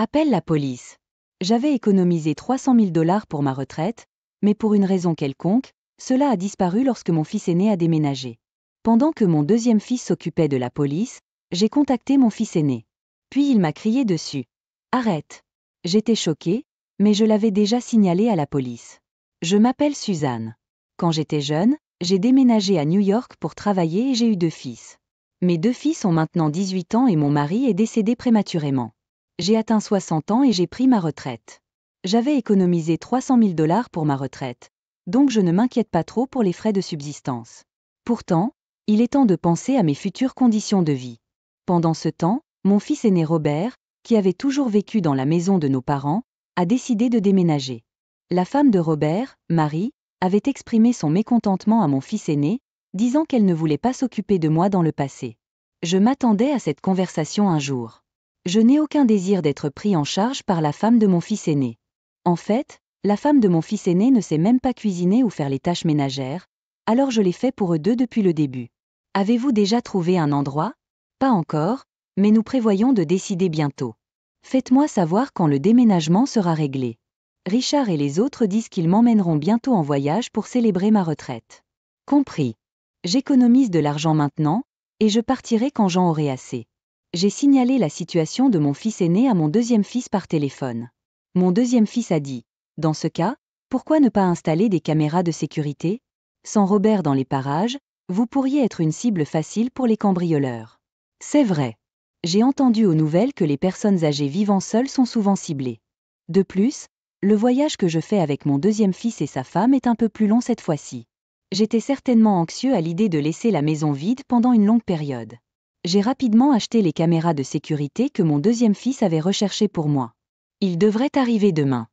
Appelle la police. J'avais économisé 300 000 $ pour ma retraite, mais pour une raison quelconque, cela a disparu lorsque mon fils aîné a déménagé. Pendant que mon deuxième fils s'occupait de la police, j'ai contacté mon fils aîné. Puis il m'a crié dessus. Arrête. J'étais choquée, mais je l'avais déjà signalé à la police. Je m'appelle Suzanne. Quand j'étais jeune, j'ai déménagé à New York pour travailler et j'ai eu 2 fils. Mes 2 fils ont maintenant 18 ans et mon mari est décédé prématurément. J'ai atteint 60 ans et j'ai pris ma retraite. J'avais économisé 300 000 $ pour ma retraite, donc je ne m'inquiète pas trop pour les frais de subsistance. Pourtant, il est temps de penser à mes futures conditions de vie. Pendant ce temps, mon fils aîné Robert, qui avait toujours vécu dans la maison de nos parents, a décidé de déménager. La femme de Robert, Marie, avait exprimé son mécontentement à mon fils aîné, disant qu'elle ne voulait pas s'occuper de moi dans le passé. Je m'attendais à cette conversation un jour. Je n'ai aucun désir d'être pris en charge par la femme de mon fils aîné. En fait, la femme de mon fils aîné ne sait même pas cuisiner ou faire les tâches ménagères, alors je l'ai fait pour eux deux depuis le début. Avez-vous déjà trouvé un endroit? Pas encore, mais nous prévoyons de décider bientôt. Faites-moi savoir quand le déménagement sera réglé. Richard et les autres disent qu'ils m'emmèneront bientôt en voyage pour célébrer ma retraite. Compris. J'économise de l'argent maintenant, et je partirai quand j'en aurai assez. J'ai signalé la situation de mon fils aîné à mon deuxième fils par téléphone. Mon deuxième fils a dit, dans ce cas, pourquoi ne pas installer des caméras de sécurité? Sans Robert dans les parages, vous pourriez être une cible facile pour les cambrioleurs. C'est vrai. J'ai entendu aux nouvelles que les personnes âgées vivant seules sont souvent ciblées. De plus, le voyage que je fais avec mon deuxième fils et sa femme est un peu plus long cette fois-ci. J'étais certainement anxieux à l'idée de laisser la maison vide pendant une longue période. J'ai rapidement acheté les caméras de sécurité que mon deuxième fils avait recherchées pour moi. Ils devraient arriver demain.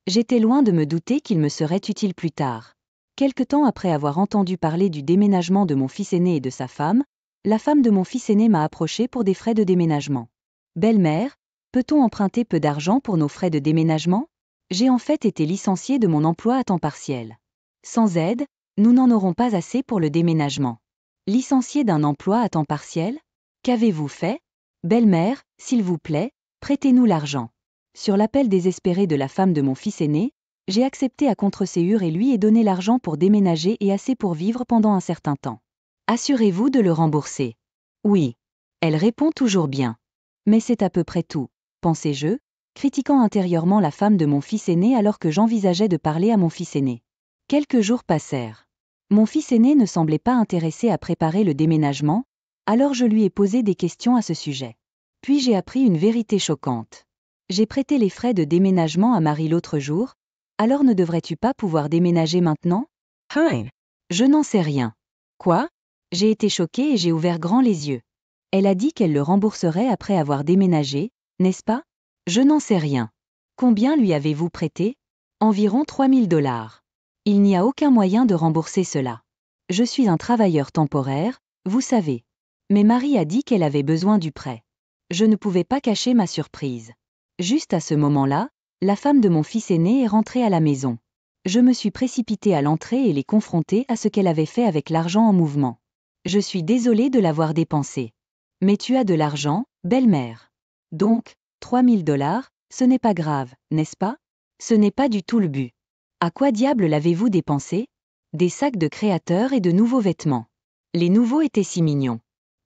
J'étais loin de me douter qu'ils me seraient utiles plus tard. Quelque temps après avoir entendu parler du déménagement de mon fils aîné et de sa femme, la femme de mon fils aîné m'a approché pour des frais de déménagement. Belle-mère, peut-on emprunter peu d'argent pour nos frais de déménagement? J'ai en fait été licenciée de mon emploi à temps partiel. Sans aide, nous n'en aurons pas assez pour le déménagement. Licenciée d'un emploi à temps partiel? Qu'avez-vous fait? Belle-mère, s'il vous plaît, prêtez-nous l'argent. Sur l'appel désespéré de la femme de mon fils aîné, j'ai accepté à contre-ségur et lui ai donné l'argent pour déménager et assez pour vivre pendant un certain temps. Assurez-vous de le rembourser. Oui. Elle répond toujours bien. Mais c'est à peu près tout, pensais-je, critiquant intérieurement la femme de mon fils aîné alors que j'envisageais de parler à mon fils aîné. Quelques jours passèrent. Mon fils aîné ne semblait pas intéressé à préparer le déménagement, alors je lui ai posé des questions à ce sujet. Puis j'ai appris une vérité choquante. J'ai prêté les frais de déménagement à Marie l'autre jour, alors ne devrais-tu pas pouvoir déménager maintenant? Hein? Je n'en sais rien. Quoi? J'ai été choquée et j'ai ouvert grand les yeux. Elle a dit qu'elle le rembourserait après avoir déménagé, n'est-ce pas? Je n'en sais rien. Combien lui avez-vous prêté? Environ 3 000 $. Il n'y a aucun moyen de rembourser cela. Je suis un travailleur temporaire, vous savez. Mais Marie a dit qu'elle avait besoin du prêt. Je ne pouvais pas cacher ma surprise. Juste à ce moment-là, la femme de mon fils aîné est rentrée à la maison. Je me suis précipitée à l'entrée et l'ai confrontée à ce qu'elle avait fait avec l'argent en mouvement. Je suis désolée de l'avoir dépensé. Mais tu as de l'argent, belle-mère. Donc, 3 000 $, ce n'est pas grave, n'est-ce pas? Ce n'est pas du tout le but. À quoi diable l'avez-vous dépensé? Des sacs de créateurs et de nouveaux vêtements. Les nouveaux étaient si mignons.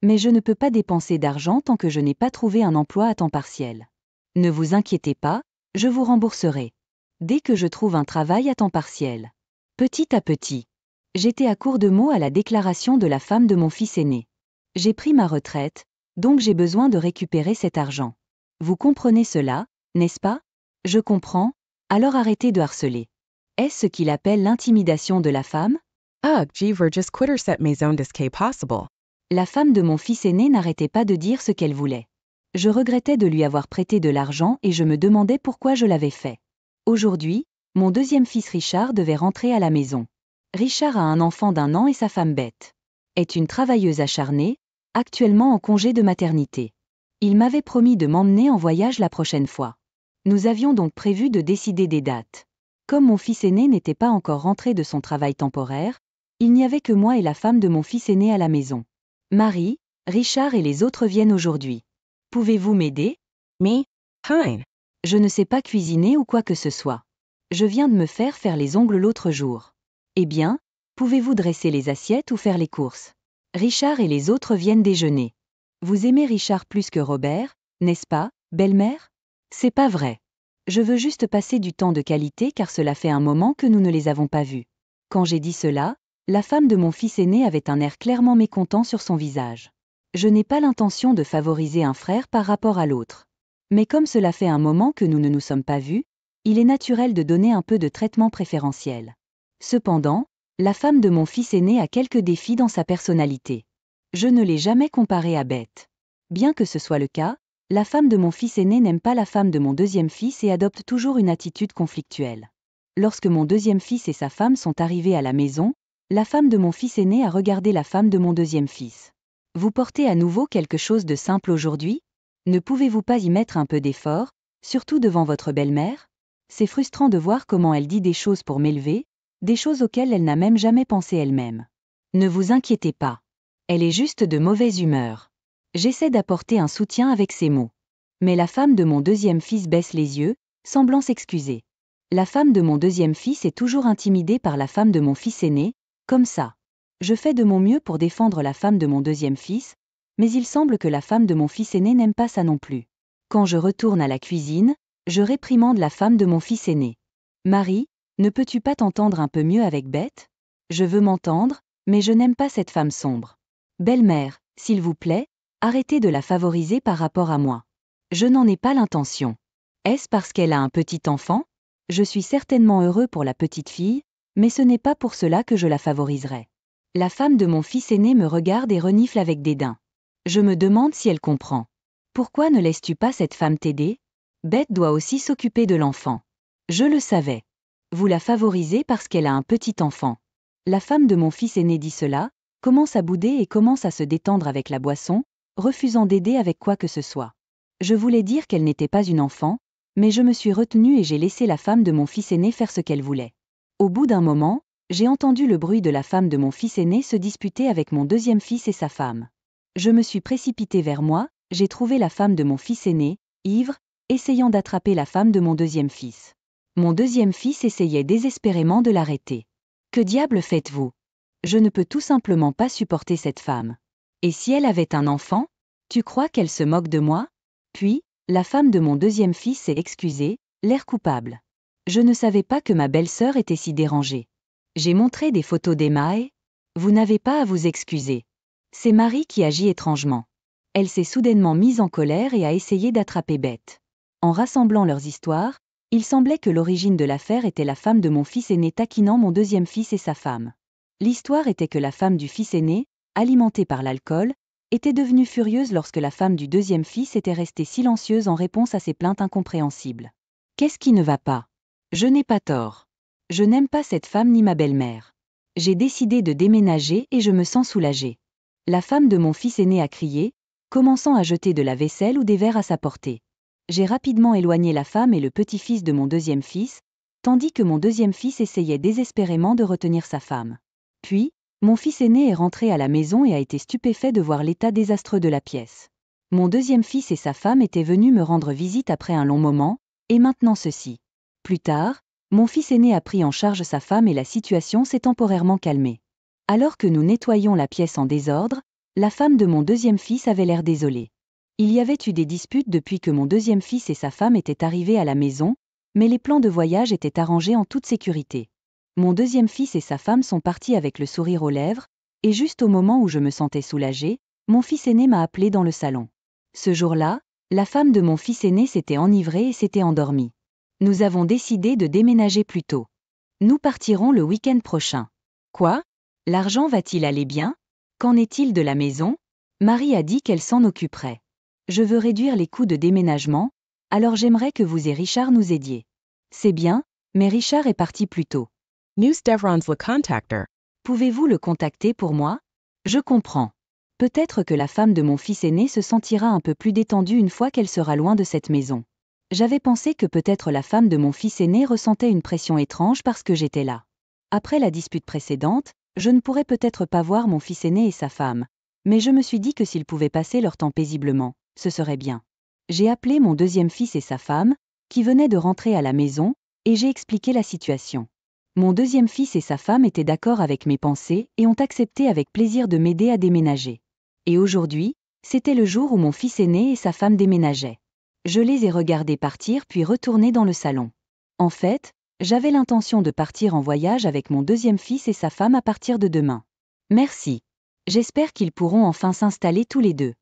Mais je ne peux pas dépenser d'argent tant que je n'ai pas trouvé un emploi à temps partiel. Ne vous inquiétez pas, je vous rembourserai. Dès que je trouve un travail à temps partiel. Petit à petit. J'étais à court de mots à la déclaration de la femme de mon fils aîné. J'ai pris ma retraite, donc j'ai besoin de récupérer cet argent. Vous comprenez cela, n'est-ce pas? Je comprends, alors arrêtez de harceler. Est-ce ce qu'il appelle l'intimidation de la femme? Ugh, Jeever just quitter cette maison de ce qui est possible. La femme de mon fils aîné n'arrêtait pas de dire ce qu'elle voulait. Je regrettais de lui avoir prêté de l'argent et je me demandais pourquoi je l'avais fait. Aujourd'hui, mon deuxième fils Richard devait rentrer à la maison. Richard a un enfant d'1 an et sa femme Beth est une travailleuse acharnée, actuellement en congé de maternité. Il m'avait promis de m'emmener en voyage la prochaine fois. Nous avions donc prévu de décider des dates. Comme mon fils aîné n'était pas encore rentré de son travail temporaire, il n'y avait que moi et la femme de mon fils aîné à la maison. Marie, Richard et les autres viennent aujourd'hui. Pouvez-vous m'aider? Me? Hein? Je ne sais pas cuisiner ou quoi que ce soit. Je viens de me faire les ongles l'autre jour. Eh bien, pouvez-vous dresser les assiettes ou faire les courses? Richard et les autres viennent déjeuner. Vous aimez Richard plus que Robert, n'est-ce pas, belle-mère? C'est pas vrai. Je veux juste passer du temps de qualité car cela fait un moment que nous ne les avons pas vus. Quand j'ai dit cela, la femme de mon fils aîné avait un air clairement mécontent sur son visage. Je n'ai pas l'intention de favoriser un frère par rapport à l'autre. Mais comme cela fait un moment que nous ne nous sommes pas vus, il est naturel de donner un peu de traitement préférentiel. Cependant, la femme de mon fils aîné a quelques défis dans sa personnalité. Je ne l'ai jamais comparée à Beth. Bien que ce soit le cas, la femme de mon fils aîné n'aime pas la femme de mon deuxième fils et adopte toujours une attitude conflictuelle. Lorsque mon deuxième fils et sa femme sont arrivés à la maison, la femme de mon fils aîné a regardé la femme de mon deuxième fils. Vous portez à nouveau quelque chose de simple aujourd'hui? Ne pouvez-vous pas y mettre un peu d'effort, surtout devant votre belle-mère? C'est frustrant de voir comment elle dit des choses pour m'élever, des choses auxquelles elle n'a même jamais pensé elle-même. Ne vous inquiétez pas. Elle est juste de mauvaise humeur. J'essaie d'apporter un soutien avec ces mots. Mais la femme de mon deuxième fils baisse les yeux, semblant s'excuser. La femme de mon deuxième fils est toujours intimidée par la femme de mon fils aîné, comme ça. Je fais de mon mieux pour défendre la femme de mon deuxième fils, mais il semble que la femme de mon fils aîné n'aime pas ça non plus. Quand je retourne à la cuisine, je réprimande la femme de mon fils aîné. Marie, ne peux-tu pas t'entendre un peu mieux avec Beth? Je veux m'entendre, mais je n'aime pas cette femme sombre. Belle-mère, s'il vous plaît, arrêtez de la favoriser par rapport à moi. Je n'en ai pas l'intention. Est-ce parce qu'elle a un petit enfant? Je suis certainement heureux pour la petite fille, mais ce n'est pas pour cela que je la favoriserai. La femme de mon fils aîné me regarde et renifle avec dédain. Je me demande si elle comprend. Pourquoi ne laisses-tu pas cette femme t'aider? Beth doit aussi s'occuper de l'enfant. Je le savais. Vous la favorisez parce qu'elle a un petit enfant. La femme de mon fils aîné dit cela, commence à bouder et commence à se détendre avec la boisson, refusant d'aider avec quoi que ce soit. Je voulais dire qu'elle n'était pas une enfant, mais je me suis retenue et j'ai laissé la femme de mon fils aîné faire ce qu'elle voulait. Au bout d'un moment, j'ai entendu le bruit de la femme de mon fils aîné se disputer avec mon deuxième fils et sa femme. Je me suis précipitée vers moi, j'ai trouvé la femme de mon fils aîné, ivre, essayant d'attraper la femme de mon deuxième fils. Mon deuxième fils essayait désespérément de l'arrêter. Que diable faites-vous? Je ne peux tout simplement pas supporter cette femme. Et si elle avait un enfant? Tu crois qu'elle se moque de moi? Puis, la femme de mon deuxième fils s'est excusée, l'air coupable. Je ne savais pas que ma belle-sœur était si dérangée. J'ai montré des photos d'Emma et... Vous n'avez pas à vous excuser. C'est Marie qui agit étrangement. Elle s'est soudainement mise en colère et a essayé d'attraper Beth. En rassemblant leurs histoires, il semblait que l'origine de l'affaire était la femme de mon fils aîné taquinant mon deuxième fils et sa femme. L'histoire était que la femme du fils aîné, alimentée par l'alcool, était devenue furieuse lorsque la femme du deuxième fils était restée silencieuse en réponse à ses plaintes incompréhensibles. Qu'est-ce qui ne va pas? Je n'ai pas tort. Je n'aime pas cette femme ni ma belle-mère. J'ai décidé de déménager et je me sens soulagée. La femme de mon fils aîné a crié, commençant à jeter de la vaisselle ou des verres à sa portée. J'ai rapidement éloigné la femme et le petit-fils de mon deuxième fils, tandis que mon deuxième fils essayait désespérément de retenir sa femme. Puis, mon fils aîné est rentré à la maison et a été stupéfait de voir l'état désastreux de la pièce. Mon deuxième fils et sa femme étaient venus me rendre visite après un long moment, et maintenant ceci. Plus tard, mon fils aîné a pris en charge sa femme et la situation s'est temporairement calmée. Alors que nous nettoyions la pièce en désordre, la femme de mon deuxième fils avait l'air désolée. Il y avait eu des disputes depuis que mon deuxième fils et sa femme étaient arrivés à la maison, mais les plans de voyage étaient arrangés en toute sécurité. Mon deuxième fils et sa femme sont partis avec le sourire aux lèvres, et juste au moment où je me sentais soulagée, mon fils aîné m'a appelé dans le salon. Ce jour-là, la femme de mon fils aîné s'était enivrée et s'était endormie. Nous avons décidé de déménager plus tôt. Nous partirons le week-end prochain. Quoi? L'argent va-t-il aller bien? Qu'en est-il de la maison? Marie a dit qu'elle s'en occuperait. Je veux réduire les coûts de déménagement, alors j'aimerais que vous et Richard nous aidiez. C'est bien, mais Richard est parti plus tôt. Use Devron's le contactor. Pouvez-vous le contacter pour moi? Je comprends. Peut-être que la femme de mon fils aîné se sentira un peu plus détendue une fois qu'elle sera loin de cette maison. J'avais pensé que peut-être la femme de mon fils aîné ressentait une pression étrange parce que j'étais là. Après la dispute précédente, je ne pourrais peut-être pas voir mon fils aîné et sa femme, mais je me suis dit que s'ils pouvaient passer leur temps paisiblement, ce serait bien. J'ai appelé mon deuxième fils et sa femme, qui venait de rentrer à la maison, et j'ai expliqué la situation. Mon deuxième fils et sa femme étaient d'accord avec mes pensées et ont accepté avec plaisir de m'aider à déménager. Et aujourd'hui, c'était le jour où mon fils aîné et sa femme déménageaient. Je les ai regardés partir puis retourner dans le salon. En fait, j'avais l'intention de partir en voyage avec mon deuxième fils et sa femme à partir de demain. Merci. J'espère qu'ils pourront enfin s'installer tous les deux.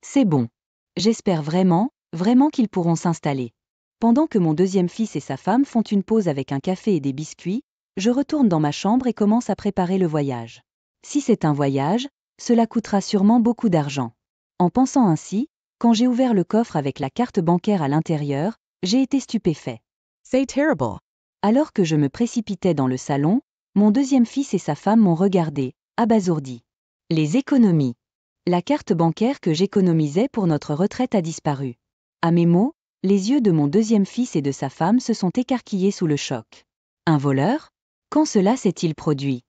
C'est bon. J'espère vraiment, vraiment qu'ils pourront s'installer. Pendant que mon deuxième fils et sa femme font une pause avec un café et des biscuits, je retourne dans ma chambre et commence à préparer le voyage. Si c'est un voyage, cela coûtera sûrement beaucoup d'argent. En pensant ainsi, quand j'ai ouvert le coffre avec la carte bancaire à l'intérieur, j'ai été stupéfait. Say terrible. Alors que je me précipitais dans le salon, mon deuxième fils et sa femme m'ont regardé, abasourdi. Les économies. La carte bancaire que j'économisais pour notre retraite a disparu. À mes mots, les yeux de mon deuxième fils et de sa femme se sont écarquillés sous le choc. Un voleur ? Quand cela s'est-il produit ?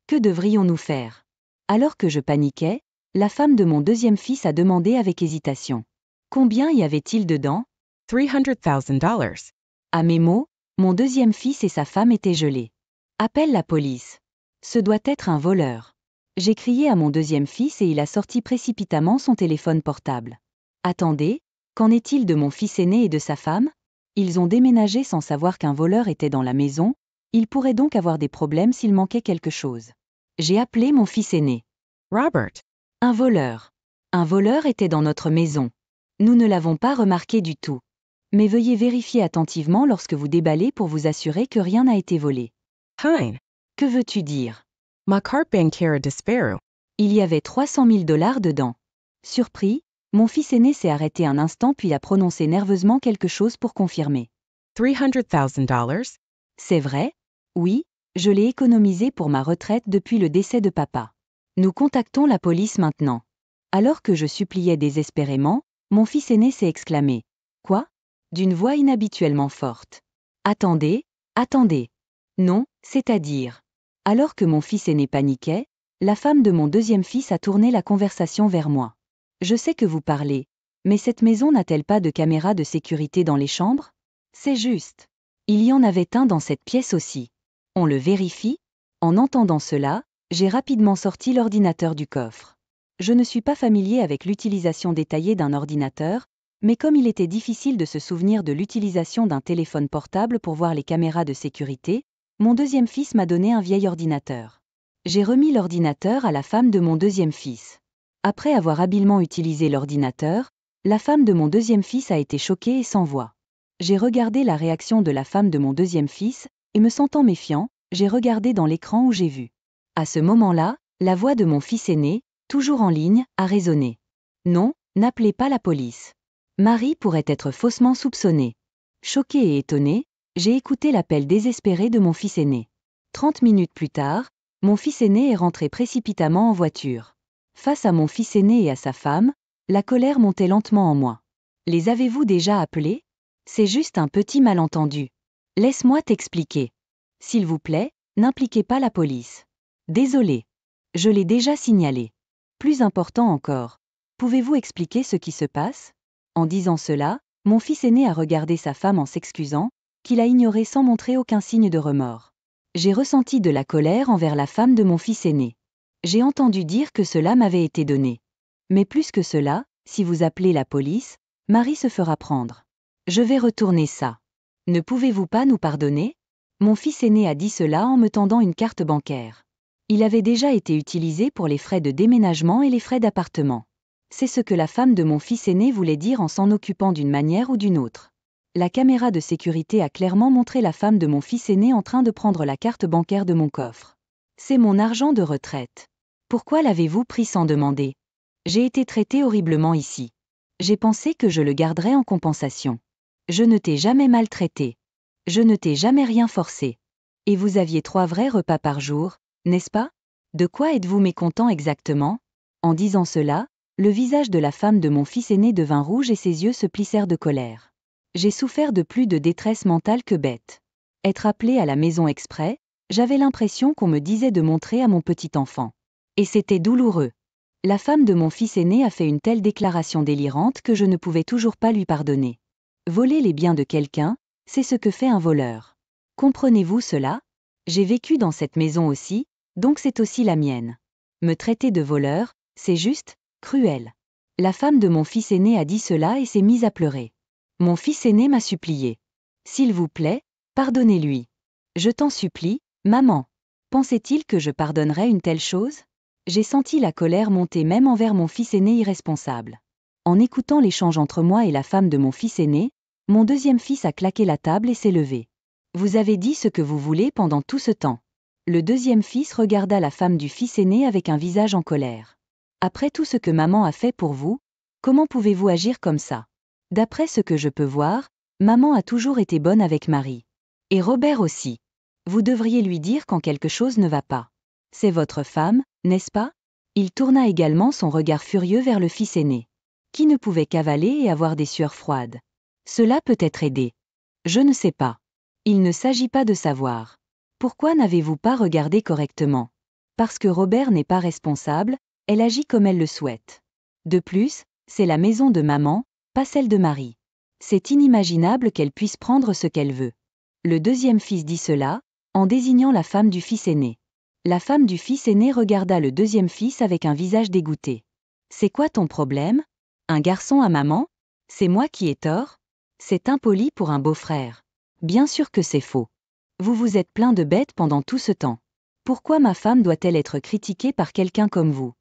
Que devrions-nous faire ? Alors que je paniquais, la femme de mon deuxième fils a demandé avec hésitation. Combien y avait-il dedans ? $300,000. À mes mots, mon deuxième fils et sa femme étaient gelés. Appelle la police. Ce doit être un voleur. J'ai crié à mon deuxième fils et il a sorti précipitamment son téléphone portable. Attendez, qu'en est-il de mon fils aîné et de sa femme ? Ils ont déménagé sans savoir qu'un voleur était dans la maison, il pourrait donc avoir des problèmes s'il manquait quelque chose. J'ai appelé mon fils aîné. Robert. Un voleur. Un voleur était dans notre maison. Nous ne l'avons pas remarqué du tout. Mais veuillez vérifier attentivement lorsque vous déballez pour vous assurer que rien n'a été volé. Hein. Que veux-tu dire ? Ma carte bancaire disparu. Il y avait $300,000 dedans. Surpris, mon fils aîné s'est arrêté un instant puis a prononcé nerveusement quelque chose pour confirmer. $300,000? C'est vrai ? Oui, je l'ai économisé pour ma retraite depuis le décès de papa. Nous contactons la police maintenant. Alors que je suppliais désespérément, mon fils aîné s'est exclamé. Quoi ? D'une voix inhabituellement forte. Attendez, attendez. Non, c'est-à-dire. Alors que mon fils aîné paniquait, la femme de mon deuxième fils a tourné la conversation vers moi. Je sais que vous parlez, mais cette maison n'a-t-elle pas de caméra de sécurité dans les chambres ? C'est juste. Il y en avait un dans cette pièce aussi. On le vérifie ? En entendant cela, j'ai rapidement sorti l'ordinateur du coffre. Je ne suis pas familier avec l'utilisation détaillée d'un ordinateur, mais comme il était difficile de se souvenir de l'utilisation d'un téléphone portable pour voir les caméras de sécurité, mon deuxième fils m'a donné un vieil ordinateur. J'ai remis l'ordinateur à la femme de mon deuxième fils. Après avoir habilement utilisé l'ordinateur, la femme de mon deuxième fils a été choquée et sans voix. J'ai regardé la réaction de la femme de mon deuxième fils, et me sentant méfiant, j'ai regardé dans l'écran où j'ai vu. À ce moment-là, la voix de mon fils aîné, toujours en ligne, a résonné. Non, n'appelez pas la police. Marie pourrait être faussement soupçonnée. Choquée et étonnée, j'ai écouté l'appel désespéré de mon fils aîné. 30 minutes plus tard, mon fils aîné est rentré précipitamment en voiture. Face à mon fils aîné et à sa femme, la colère montait lentement en moi. Les avez-vous déjà appelés ? C'est juste un petit malentendu. Laisse-moi t'expliquer. S'il vous plaît, n'impliquez pas la police. Désolé. Je l'ai déjà signalé. Plus important encore, pouvez-vous expliquer ce qui se passe ? En disant cela, mon fils aîné a regardé sa femme en s'excusant, qu'il a ignoré sans montrer aucun signe de remords. J'ai ressenti de la colère envers la femme de mon fils aîné. J'ai entendu dire que cela m'avait été donné. Mais plus que cela, si vous appelez la police, Marie se fera prendre. Je vais retourner ça. Ne pouvez-vous pas nous pardonner ? Mon fils aîné a dit cela en me tendant une carte bancaire. Il avait déjà été utilisé pour les frais de déménagement et les frais d'appartement. C'est ce que la femme de mon fils aîné voulait dire en s'en occupant d'une manière ou d'une autre. La caméra de sécurité a clairement montré la femme de mon fils aîné en train de prendre la carte bancaire de mon coffre. C'est mon argent de retraite. Pourquoi l'avez-vous pris sans demander ? J'ai été traité horriblement ici. J'ai pensé que je le garderais en compensation. Je ne t'ai jamais maltraité. Je ne t'ai jamais rien forcé. Et vous aviez 3 vrais repas par jour, n'est-ce pas ? De quoi êtes-vous mécontent exactement ? En disant cela, le visage de la femme de mon fils aîné devint rouge et ses yeux se plissèrent de colère. J'ai souffert de plus de détresse mentale que bête. Être appelé à la maison exprès, j'avais l'impression qu'on me disait de montrer à mon petit enfant. Et c'était douloureux. La femme de mon fils aîné a fait une telle déclaration délirante que je ne pouvais toujours pas lui pardonner. Voler les biens de quelqu'un, C'est ce que fait un voleur. Comprenez-vous cela? J'ai vécu dans cette maison aussi, donc c'est aussi la mienne. Me traiter de voleur, c'est juste, cruel. La femme de mon fils aîné a dit cela et s'est mise à pleurer. Mon fils aîné m'a supplié. S'il vous plaît, pardonnez-lui. Je t'en supplie, maman. Pensait-il que je pardonnerais une telle chose? J'ai senti la colère monter même envers mon fils aîné irresponsable. En écoutant l'échange entre moi et la femme de mon fils aîné, mon deuxième fils a claqué la table et s'est levé. Vous avez dit ce que vous voulez pendant tout ce temps. Le deuxième fils regarda la femme du fils aîné avec un visage en colère. Après tout ce que maman a fait pour vous, comment pouvez-vous agir comme ça? D'après ce que je peux voir, maman a toujours été bonne avec Marie. Et Robert aussi. Vous devriez lui dire quand quelque chose ne va pas. C'est votre femme, n'est-ce pas? Il tourna également son regard furieux vers le fils aîné. Qui ne pouvait qu'avaler et avoir des sueurs froides. Cela peut être aidé. Je ne sais pas. Il ne s'agit pas de savoir. Pourquoi n'avez-vous pas regardé correctement? Parce que Robert n'est pas responsable, elle agit comme elle le souhaite. De plus, c'est la maison de maman, pas celle de Marie. C'est inimaginable qu'elle puisse prendre ce qu'elle veut. Le deuxième fils dit cela, en désignant la femme du fils aîné. La femme du fils aîné regarda le deuxième fils avec un visage dégoûté. C'est quoi ton problème? Un garçon à maman? C'est moi qui ai tort? C'est impoli pour un beau-frère. Bien sûr que c'est faux. Vous vous êtes plein de bêtes pendant tout ce temps. Pourquoi ma femme doit-elle être critiquée par quelqu'un comme vous?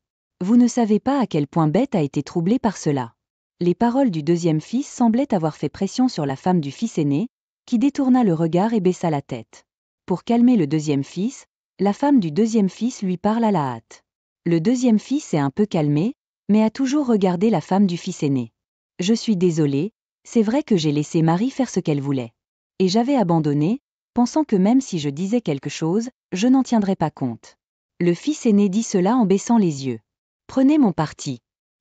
Vous ne savez pas à quel point Beth a été troublée par cela. Les paroles du deuxième fils semblaient avoir fait pression sur la femme du fils aîné, qui détourna le regard et baissa la tête. Pour calmer le deuxième fils, la femme du deuxième fils lui parle à la hâte. Le deuxième fils s'est un peu calmé, mais a toujours regardé la femme du fils aîné. Je suis désolée, c'est vrai que j'ai laissé Marie faire ce qu'elle voulait. Et j'avais abandonné, pensant que même si je disais quelque chose, je n'en tiendrais pas compte. Le fils aîné dit cela en baissant les yeux. Prenez mon parti.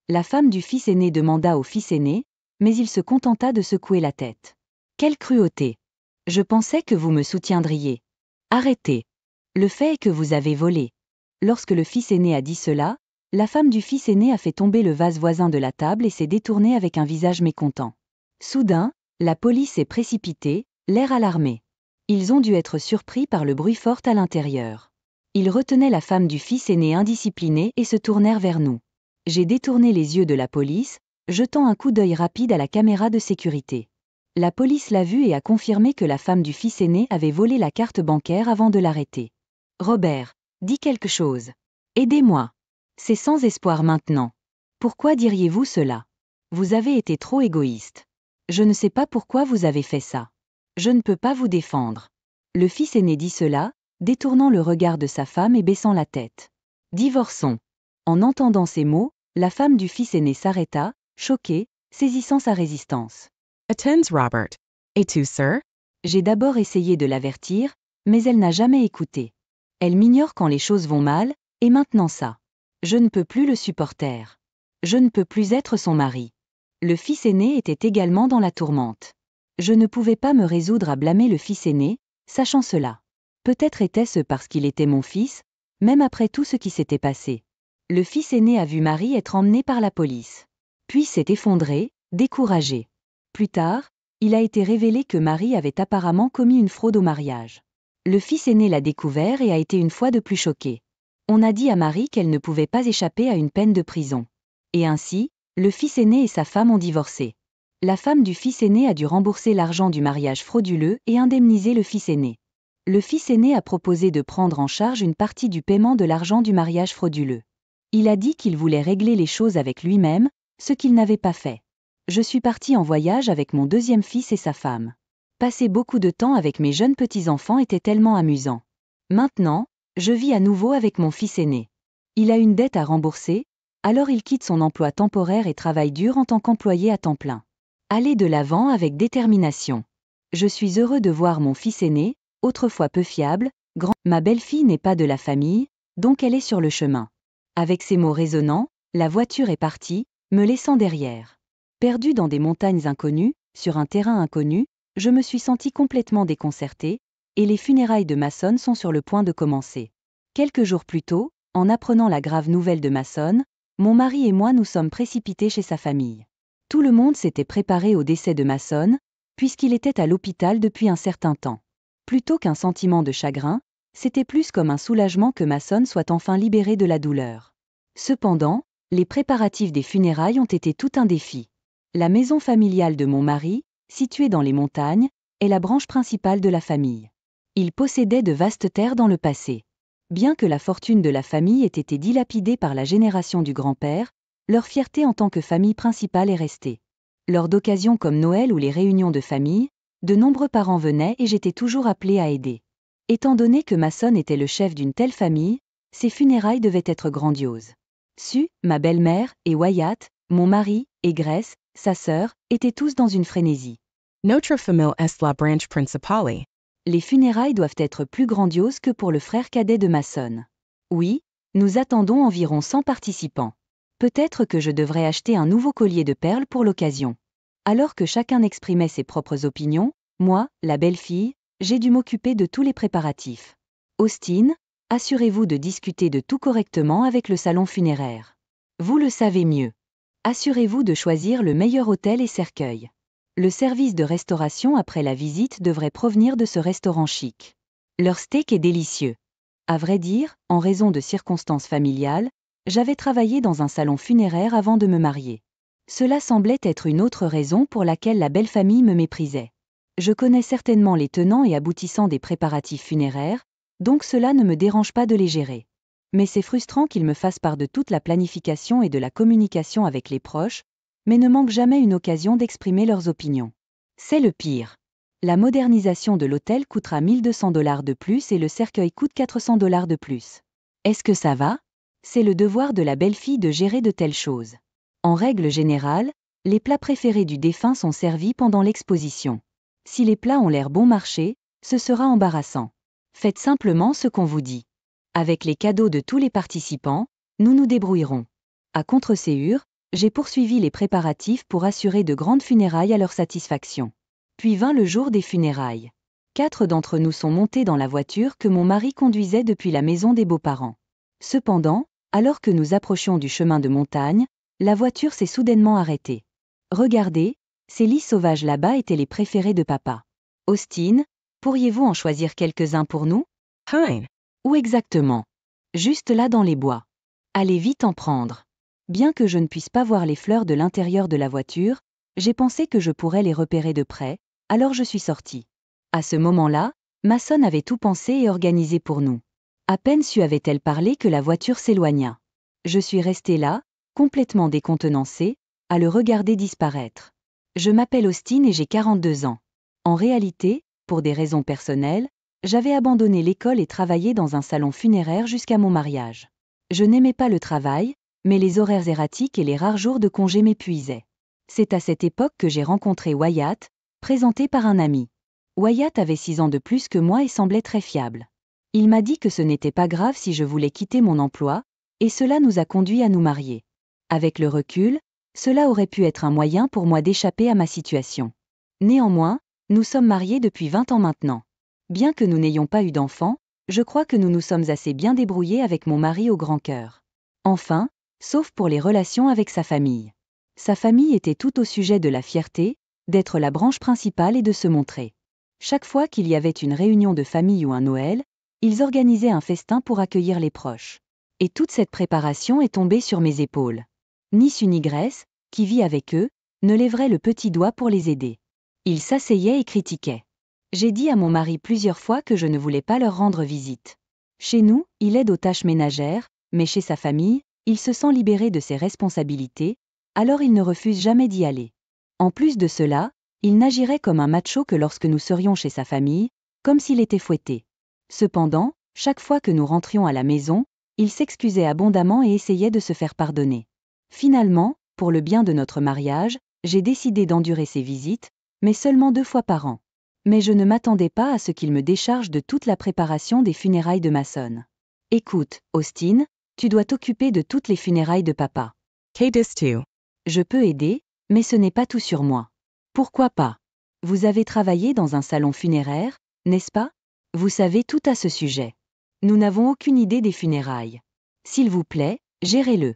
La femme du fils aîné demanda au fils aîné, mais il se contenta de secouer la tête. Quelle cruauté! Je pensais que vous me soutiendriez. Arrêtez. Le fait est que vous avez volé. Lorsque le fils aîné a dit cela, la femme du fils aîné a fait tomber le vase voisin de la table et s'est détournée avec un visage mécontent. Soudain, la police est précipitée, l'air alarmé. Ils ont dû être surpris par le bruit fort à l'intérieur. Ils retenaient la femme du fils aîné indisciplinée et se tournèrent vers nous. J'ai détourné les yeux de la police, jetant un coup d'œil rapide à la caméra de sécurité. La police l'a vue et a confirmé que la femme du fils aîné avait volé la carte bancaire avant de l'arrêter. Robert, dis quelque chose. Aidez-moi. C'est sans espoir maintenant. Pourquoi diriez-vous cela? Vous avez été trop égoïste. Je ne sais pas pourquoi vous avez fait ça. Je ne peux pas vous défendre. Le fils aîné dit cela, détournant le regard de sa femme et baissant la tête. Divorçons. En entendant ces mots, la femme du fils aîné s'arrêta, choquée, saisissant sa résistance. Attends, Robert. Et tu, sir? J'ai d'abord essayé de l'avertir, mais elle n'a jamais écouté. Elle m'ignore quand les choses vont mal, et maintenant ça. Je ne peux plus le supporter. Je ne peux plus être son mari. Le fils aîné était également dans la tourmente. Je ne pouvais pas me résoudre à blâmer le fils aîné, sachant cela. Peut-être était-ce parce qu'il était mon fils, même après tout ce qui s'était passé. Le fils aîné a vu Marie être emmenée par la police. Puis s'est effondré, découragé. Plus tard, il a été révélé que Marie avait apparemment commis une fraude au mariage. Le fils aîné l'a découvert et a été une fois de plus choqué. On a dit à Marie qu'elle ne pouvait pas échapper à une peine de prison. Et ainsi, le fils aîné et sa femme ont divorcé. La femme du fils aîné a dû rembourser l'argent du mariage frauduleux et indemniser le fils aîné. Le fils aîné a proposé de prendre en charge une partie du paiement de l'argent du mariage frauduleux. Il a dit qu'il voulait régler les choses avec lui-même, ce qu'il n'avait pas fait. Je suis partie en voyage avec mon deuxième fils et sa femme. Passer beaucoup de temps avec mes jeunes petits-enfants était tellement amusant. Maintenant, je vis à nouveau avec mon fils aîné. Il a une dette à rembourser, alors il quitte son emploi temporaire et travaille dur en tant qu'employé à temps plein. Allez de l'avant avec détermination. Je suis heureux de voir mon fils aîné, autrefois peu fiable, grand. Ma belle-fille n'est pas de la famille, donc elle est sur le chemin. Avec ces mots résonnants, la voiture est partie, me laissant derrière. Perdu dans des montagnes inconnues, sur un terrain inconnu, je me suis sentie complètement déconcertée, et les funérailles de Mason sont sur le point de commencer. Quelques jours plus tôt, en apprenant la grave nouvelle de Mason, mon mari et moi nous sommes précipités chez sa famille. Tout le monde s'était préparé au décès de Mason, puisqu'il était à l'hôpital depuis un certain temps. Plutôt qu'un sentiment de chagrin, c'était plus comme un soulagement que Mason soit enfin libéré de la douleur. Cependant, les préparatifs des funérailles ont été tout un défi. La maison familiale de mon mari, située dans les montagnes, est la branche principale de la famille. Il possédait de vastes terres dans le passé. Bien que la fortune de la famille ait été dilapidée par la génération du grand-père, leur fierté en tant que famille principale est restée. Lors d'occasions comme Noël ou les réunions de famille, de nombreux parents venaient et j'étais toujours appelée à aider. Étant donné que Mason était le chef d'une telle famille, ses funérailles devaient être grandioses. Sue, ma belle-mère, et Wyatt, mon mari, et Grace, sa sœur, étaient tous dans une frénésie. Notre famille est la branche principale. Les funérailles doivent être plus grandioses que pour le frère cadet de Mason. Oui, nous attendons environ 100 participants. Peut-être que je devrais acheter un nouveau collier de perles pour l'occasion. Alors que chacun exprimait ses propres opinions, moi, la belle-fille, j'ai dû m'occuper de tous les préparatifs. Austin, assurez-vous de discuter de tout correctement avec le salon funéraire. Vous le savez mieux. Assurez-vous de choisir le meilleur hôtel et cercueil. Le service de restauration après la visite devrait provenir de ce restaurant chic. Leur steak est délicieux. À vrai dire, en raison de circonstances familiales, j'avais travaillé dans un salon funéraire avant de me marier. Cela semblait être une autre raison pour laquelle la belle famille me méprisait. Je connais certainement les tenants et aboutissants des préparatifs funéraires, donc cela ne me dérange pas de les gérer. Mais c'est frustrant qu'ils me fassent part de toute la planification et de la communication avec les proches, mais ne manquent jamais une occasion d'exprimer leurs opinions. C'est le pire. La modernisation de l'hôtel coûtera 1200 $ de plus et le cercueil coûte 400 $ de plus. Est-ce que ça va? C'est le devoir de la belle-fille de gérer de telles choses. En règle générale, les plats préférés du défunt sont servis pendant l'exposition. Si les plats ont l'air bon marché, ce sera embarrassant. Faites simplement ce qu'on vous dit. Avec les cadeaux de tous les participants, nous nous débrouillerons. À Contreségur, j'ai poursuivi les préparatifs pour assurer de grandes funérailles à leur satisfaction. Puis vint le jour des funérailles. 4 d'entre nous sont montés dans la voiture que mon mari conduisait depuis la maison des beaux-parents. Cependant, alors que nous approchions du chemin de montagne, la voiture s'est soudainement arrêtée. Regardez, ces lys sauvages là-bas étaient les préférés de papa. Austin, pourriez-vous en choisir quelques-uns pour nous? Hein? Où exactement? Juste là dans les bois. Allez vite en prendre. Bien que je ne puisse pas voir les fleurs de l'intérieur de la voiture, j'ai pensé que je pourrais les repérer de près, alors je suis sortie. À ce moment-là, Mason avait tout pensé et organisé pour nous. À peine Sue avait-elle parlé que la voiture s'éloigna. Je suis restée là, complètement décontenancée, à le regarder disparaître. Je m'appelle Austin et j'ai 42 ans. En réalité, pour des raisons personnelles, j'avais abandonné l'école et travaillé dans un salon funéraire jusqu'à mon mariage. Je n'aimais pas le travail, mais les horaires erratiques et les rares jours de congé m'épuisaient. C'est à cette époque que j'ai rencontré Wyatt, présenté par un ami. Wyatt avait 6 ans de plus que moi et semblait très fiable. Il m'a dit que ce n'était pas grave si je voulais quitter mon emploi, et cela nous a conduits à nous marier. Avec le recul, cela aurait pu être un moyen pour moi d'échapper à ma situation. Néanmoins, nous sommes mariés depuis 20 ans maintenant. Bien que nous n'ayons pas eu d'enfants, je crois que nous nous sommes assez bien débrouillés avec mon mari au grand cœur. Enfin, sauf pour les relations avec sa famille. Sa famille était tout au sujet de la fierté, d'être la branche principale et de se montrer. Chaque fois qu'il y avait une réunion de famille ou un Noël, ils organisaient un festin pour accueillir les proches. Et toute cette préparation est tombée sur mes épaules. Ni Sue ni Grace, qui vit avec eux, ne lèverait le petit doigt pour les aider. Ils s'asseyaient et critiquaient. J'ai dit à mon mari plusieurs fois que je ne voulais pas leur rendre visite. Chez nous, il aide aux tâches ménagères, mais chez sa famille, il se sent libéré de ses responsabilités, alors il ne refuse jamais d'y aller. En plus de cela, il n'agirait comme un macho que lorsque nous serions chez sa famille, comme s'il était fouetté. Cependant, chaque fois que nous rentrions à la maison, il s'excusait abondamment et essayait de se faire pardonner. Finalement, pour le bien de notre mariage, j'ai décidé d'endurer ces visites, mais seulement 2 fois par an. Mais je ne m'attendais pas à ce qu'il me décharge de toute la préparation des funérailles de Mason. Écoute, Austin, tu dois t'occuper de toutes les funérailles de papa. Dis-tu? Je peux aider, mais ce n'est pas tout sur moi. Pourquoi pas? Vous avez travaillé dans un salon funéraire, n'est-ce pas? Vous savez tout à ce sujet. Nous n'avons aucune idée des funérailles. S'il vous plaît, gérez-le.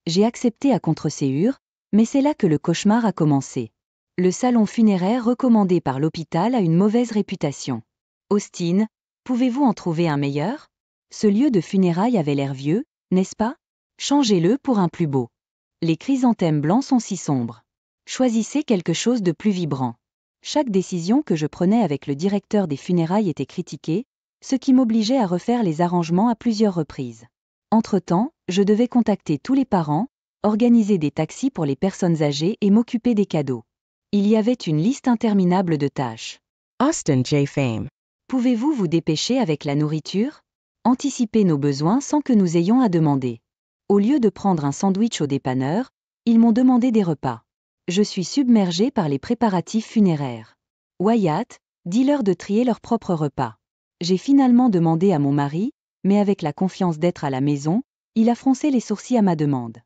J'ai accepté à Contreségur, mais c'est là que le cauchemar a commencé. Le salon funéraire recommandé par l'hôpital a une mauvaise réputation. Austin, pouvez-vous en trouver un meilleur? Ce lieu de funérailles avait l'air vieux, n'est-ce pas? Changez-le pour un plus beau. Les chrysanthèmes blancs sont si sombres. Choisissez quelque chose de plus vibrant. Chaque décision que je prenais avec le directeur des funérailles était critiquée, ce qui m'obligeait à refaire les arrangements à plusieurs reprises. Entre-temps, je devais contacter tous les parents, organiser des taxis pour les personnes âgées et m'occuper des cadeaux. Il y avait une liste interminable de tâches. Austin J. Fame. Pouvez-vous vous dépêcher avec la nourriture? Anticiper nos besoins sans que nous ayons à demander. Au lieu de prendre un sandwich au dépanneur, ils m'ont demandé des repas. Je suis submergée par les préparatifs funéraires. Wyatt, dis-leur de trier leurs propres repas. J'ai finalement demandé à mon mari, mais avec la confiance d'être à la maison, il a froncé les sourcils à ma demande.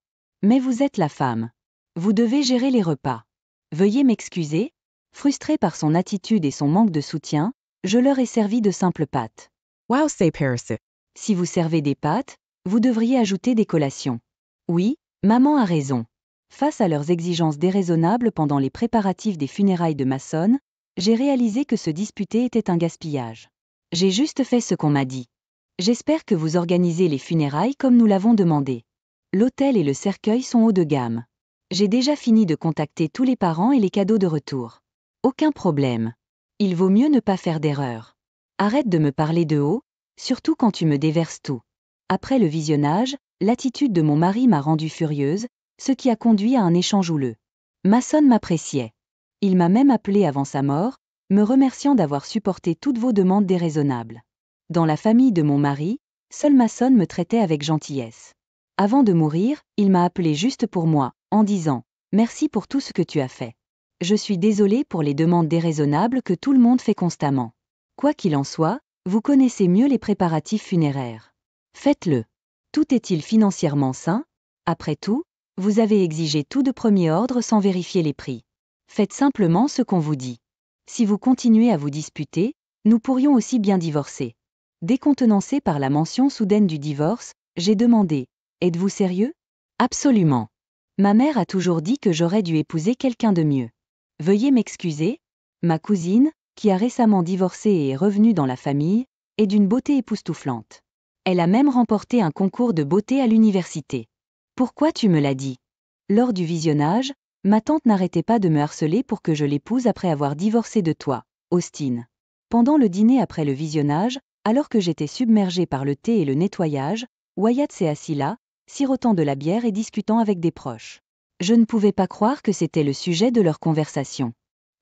Mais vous êtes la femme. Vous devez gérer les repas. Veuillez m'excuser. Frustrée par son attitude et son manque de soutien, je leur ai servi de simples pâtes. Wow, say parasite. Si vous servez des pâtes, vous devriez ajouter des collations. Oui, maman a raison. Face à leurs exigences déraisonnables pendant les préparatifs des funérailles de ma sonne, j'ai réalisé que se disputer était un gaspillage. J'ai juste fait ce qu'on m'a dit. J'espère que vous organisez les funérailles comme nous l'avons demandé. L'autel et le cercueil sont haut de gamme. J'ai déjà fini de contacter tous les parents et les cadeaux de retour. Aucun problème. Il vaut mieux ne pas faire d'erreur. Arrête de me parler de haut, surtout quand tu me déverses tout. Après le visionnage, l'attitude de mon mari m'a rendue furieuse, ce qui a conduit à un échange houleux. Mason m'appréciait. Il m'a même appelé avant sa mort, me remerciant d'avoir supporté toutes vos demandes déraisonnables. Dans la famille de mon mari, seul Mason me traitait avec gentillesse. Avant de mourir, il m'a appelé juste pour moi, en disant « Merci pour tout ce que tu as fait. Je suis désolé pour les demandes déraisonnables que tout le monde fait constamment. Quoi qu'il en soit, vous connaissez mieux les préparatifs funéraires. Faites-le. Tout est-il financièrement sain? Après tout, vous avez exigé tout de premier ordre sans vérifier les prix. Faites simplement ce qu'on vous dit. Si vous continuez à vous disputer, nous pourrions aussi bien divorcer. » Décontenancé par la mention soudaine du divorce, j'ai demandé « Êtes-vous sérieux? » Absolument. Ma mère a toujours dit que j'aurais dû épouser quelqu'un de mieux. Veuillez m'excuser. Ma cousine, qui a récemment divorcé et est revenue dans la famille, est d'une beauté époustouflante. Elle a même remporté un concours de beauté à l'université. Pourquoi tu me l'as dit? Lors du visionnage, ma tante n'arrêtait pas de me harceler pour que je l'épouse après avoir divorcé de toi, Austin. Pendant le dîner après le visionnage, alors que j'étais submergée par le thé et le nettoyage, Wyatt s'est assis là, sirotant de la bière et discutant avec des proches. Je ne pouvais pas croire que c'était le sujet de leur conversation.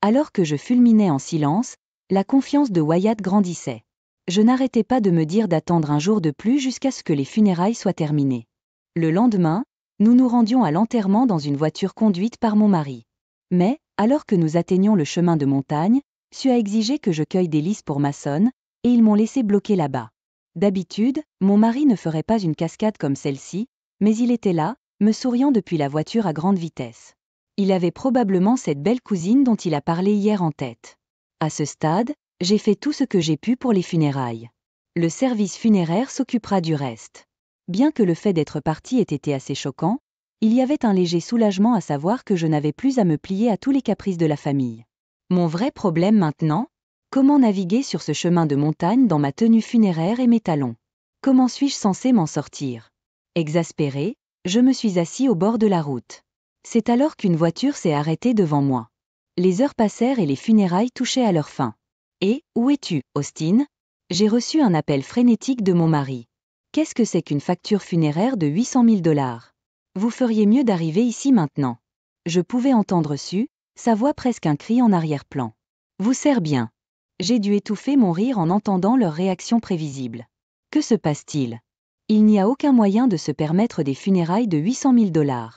Alors que je fulminais en silence, la confiance de Wyatt grandissait. Je n'arrêtais pas de me dire d'attendre un jour de plus jusqu'à ce que les funérailles soient terminées. Le lendemain, nous nous rendions à l'enterrement dans une voiture conduite par mon mari. Mais, alors que nous atteignions le chemin de montagne, Sue a exigé que je cueille des lys pour Mason, et ils m'ont laissé bloquer là-bas. D'habitude, mon mari ne ferait pas une cascade comme celle-ci, mais il était là, me souriant depuis la voiture à grande vitesse. Il avait probablement cette belle cousine dont il a parlé hier en tête. À ce stade, j'ai fait tout ce que j'ai pu pour les funérailles. Le service funéraire s'occupera du reste. Bien que le fait d'être parti ait été assez choquant, il y avait un léger soulagement à savoir que je n'avais plus à me plier à tous les caprices de la famille. Mon vrai problème maintenant? Comment naviguer sur ce chemin de montagne dans ma tenue funéraire et mes talons? Comment suis-je censé m'en sortir? Exaspéré, je me suis assis au bord de la route. C'est alors qu'une voiture s'est arrêtée devant moi. Les heures passèrent et les funérailles touchaient à leur fin. Et, où es-tu, Austin? J'ai reçu un appel frénétique de mon mari. Qu'est-ce que c'est qu'une facture funéraire de 800 000 $? Vous feriez mieux d'arriver ici maintenant. Je pouvais entendre Sue, sa voix presque un cri en arrière-plan. Vous sert bien. J'ai dû étouffer mon rire en entendant leur réaction prévisible. Que se passe-t-il? Il n'y a aucun moyen de se permettre des funérailles de 800 000 $.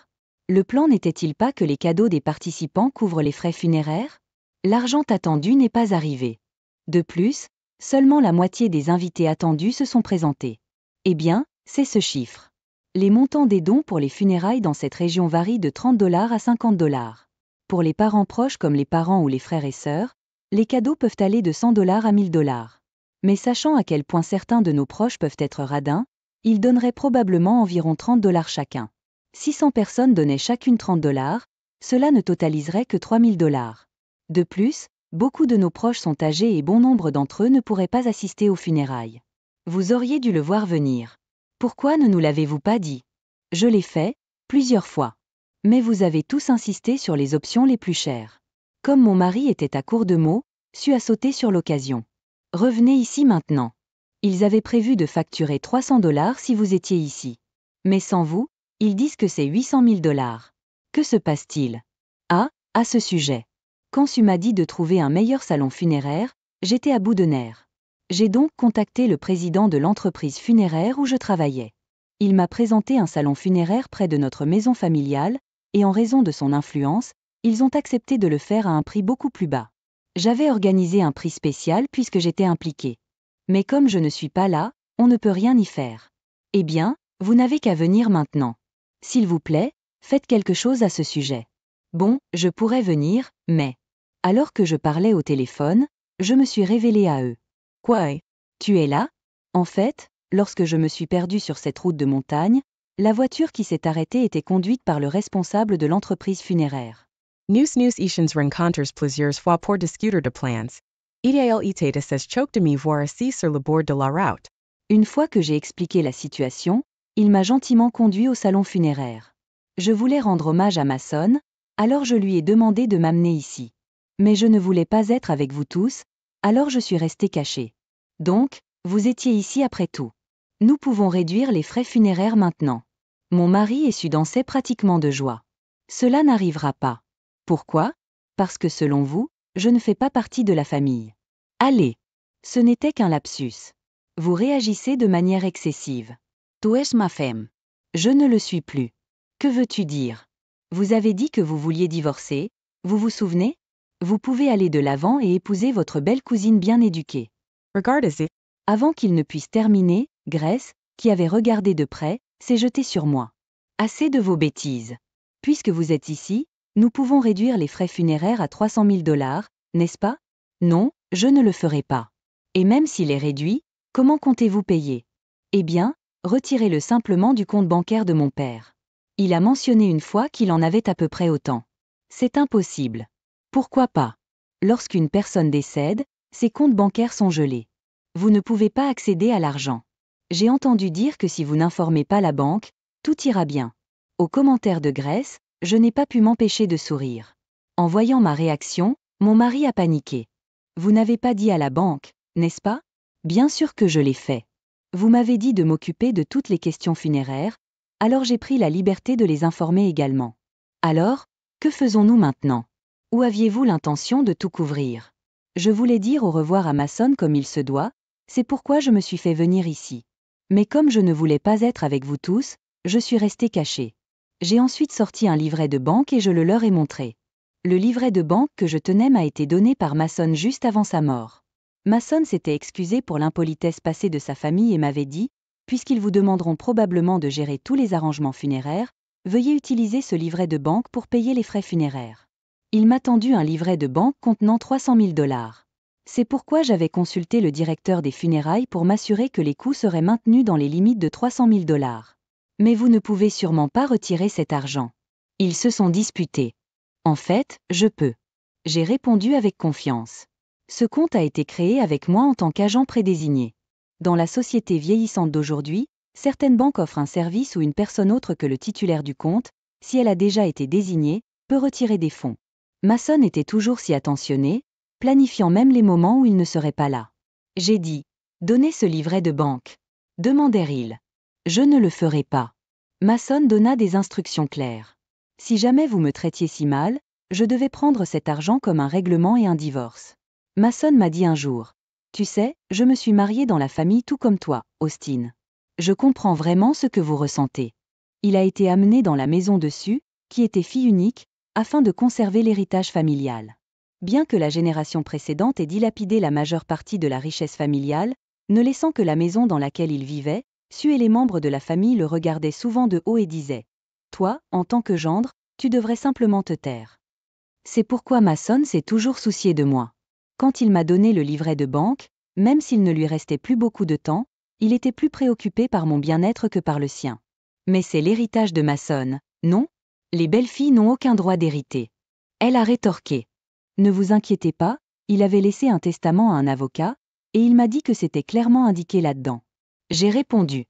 Le plan n'était-il pas que les cadeaux des participants couvrent les frais funéraires? L'argent attendu n'est pas arrivé. De plus, seulement la moitié des invités attendus se sont présentés. Eh bien, c'est ce chiffre. Les montants des dons pour les funérailles dans cette région varient de 30 $ à 50 $. Pour les parents proches comme les parents ou les frères et sœurs, les cadeaux peuvent aller de 100 $ à 1000 $. Mais sachant à quel point certains de nos proches peuvent être radins, ils donneraient probablement environ 30 $ chacun. 600 personnes donnaient chacune 30 $, cela ne totaliserait que 3 000 $. De plus, beaucoup de nos proches sont âgés et bon nombre d'entre eux ne pourraient pas assister aux funérailles. Vous auriez dû le voir venir. Pourquoi ne nous l'avez-vous pas dit? Je l'ai fait, plusieurs fois. Mais vous avez tous insisté sur les options les plus chères. Comme mon mari était à court de mots, Sue a sauté sur l'occasion. Revenez ici maintenant. Ils avaient prévu de facturer 300 $ si vous étiez ici. Mais sans vous, ils disent que c'est 800 000 $. Que se passe-t-il? Ah, à ce sujet. Quand Sue m'a dit de trouver un meilleur salon funéraire, j'étais à bout de nerfs. J'ai donc contacté le président de l'entreprise funéraire où je travaillais. Il m'a présenté un salon funéraire près de notre maison familiale, et en raison de son influence, ils ont accepté de le faire à un prix beaucoup plus bas. J'avais organisé un prix spécial puisque j'étais impliquée. Mais comme je ne suis pas là, on ne peut rien y faire. Eh bien, vous n'avez qu'à venir maintenant. S'il vous plaît, faites quelque chose à ce sujet. Bon, je pourrais venir, mais... Alors que je parlais au téléphone, je me suis révélée à eux. Quoi? Tu es là? En fait, lorsque je me suis perdue sur cette route de montagne, la voiture qui s'est arrêtée était conduite par le responsable de l'entreprise funéraire. News ishans rencontres plusieurs fois pour discuter de plans. Ideal ite says choke de me voir assis sur le bord de la route. Une fois que j'ai expliqué la situation, il m'a gentiment conduit au salon funéraire. Je voulais rendre hommage à Mason, alors je lui ai demandé de m'amener ici. Mais je ne voulais pas être avec vous tous, alors je suis restée cachée. Donc, vous étiez ici après tout. Nous pouvons réduire les frais funéraires maintenant. Mon mari et Sue dansaient pratiquement de joie. Cela n'arrivera pas. Pourquoi? Parce que selon vous, je ne fais pas partie de la famille. Allez! Ce n'était qu'un lapsus. Vous réagissez de manière excessive. Tu es ma femme. Je ne le suis plus. Que veux-tu dire? Vous avez dit que vous vouliez divorcer, vous vous souvenez? Vous pouvez aller de l'avant et épouser votre belle cousine bien éduquée. Regardez. Avant qu'il ne puisse terminer, Grace, qui avait regardé de près, s'est jetée sur moi. Assez de vos bêtises. Puisque vous êtes ici, nous pouvons réduire les frais funéraires à 300 000 $, n'est-ce pas? Non, je ne le ferai pas. Et même s'il est réduit, comment comptez-vous payer? Eh bien, retirez-le simplement du compte bancaire de mon père. Il a mentionné une fois qu'il en avait à peu près autant. C'est impossible. Pourquoi pas? Lorsqu'une personne décède, ses comptes bancaires sont gelés. Vous ne pouvez pas accéder à l'argent. J'ai entendu dire que si vous n'informez pas la banque, tout ira bien. Aux commentaires de Grace, je n'ai pas pu m'empêcher de sourire. En voyant ma réaction, mon mari a paniqué. Vous n'avez pas dit à la banque, n'est-ce pas? Bien sûr que je l'ai fait. Vous m'avez dit de m'occuper de toutes les questions funéraires, alors j'ai pris la liberté de les informer également. Alors, que faisons-nous maintenant? Où aviez-vous l'intention de tout couvrir? Je voulais dire au revoir à Mason comme il se doit, c'est pourquoi je me suis fait venir ici. Mais comme je ne voulais pas être avec vous tous, je suis restée cachée. J'ai ensuite sorti un livret de banque et je le leur ai montré. Le livret de banque que je tenais m'a été donné par Mason juste avant sa mort. Mason s'était excusé pour l'impolitesse passée de sa famille et m'avait dit, puisqu'ils vous demanderont probablement de gérer tous les arrangements funéraires, veuillez utiliser ce livret de banque pour payer les frais funéraires. Il m'a tendu un livret de banque contenant 300 000 $. C'est pourquoi j'avais consulté le directeur des funérailles pour m'assurer que les coûts seraient maintenus dans les limites de 300 000 $. Mais vous ne pouvez sûrement pas retirer cet argent. Ils se sont disputés. En fait, je peux. J'ai répondu avec confiance. Ce compte a été créé avec moi en tant qu'agent prédésigné. Dans la société vieillissante d'aujourd'hui, certaines banques offrent un service où une personne autre que le titulaire du compte, si elle a déjà été désignée, peut retirer des fonds. Mason était toujours si attentionné, planifiant même les moments où il ne serait pas là. J'ai dit, donnez ce livret de banque. Demandèrent-ils. Je ne le ferai pas. Mason donna des instructions claires. Si jamais vous me traitiez si mal, je devais prendre cet argent comme un règlement et un divorce. Mason m'a dit un jour, tu sais, je me suis marié dans la famille tout comme toi, Austin. Je comprends vraiment ce que vous ressentez. Il a été amené dans la maison dessus, qui était fille unique, afin de conserver l'héritage familial. Bien que la génération précédente ait dilapidé la majeure partie de la richesse familiale, ne laissant que la maison dans laquelle il vivait, Sue et les membres de la famille le regardaient souvent de haut et disaient « Toi, en tant que gendre, tu devrais simplement te taire. » C'est pourquoi Mason s'est toujours soucié de moi. Quand il m'a donné le livret de banque, même s'il ne lui restait plus beaucoup de temps, il était plus préoccupé par mon bien-être que par le sien. Mais c'est l'héritage de Mason, non? Les belles filles n'ont aucun droit d'hériter. Elle a rétorqué. Ne vous inquiétez pas, il avait laissé un testament à un avocat, et il m'a dit que c'était clairement indiqué là-dedans. J'ai répondu.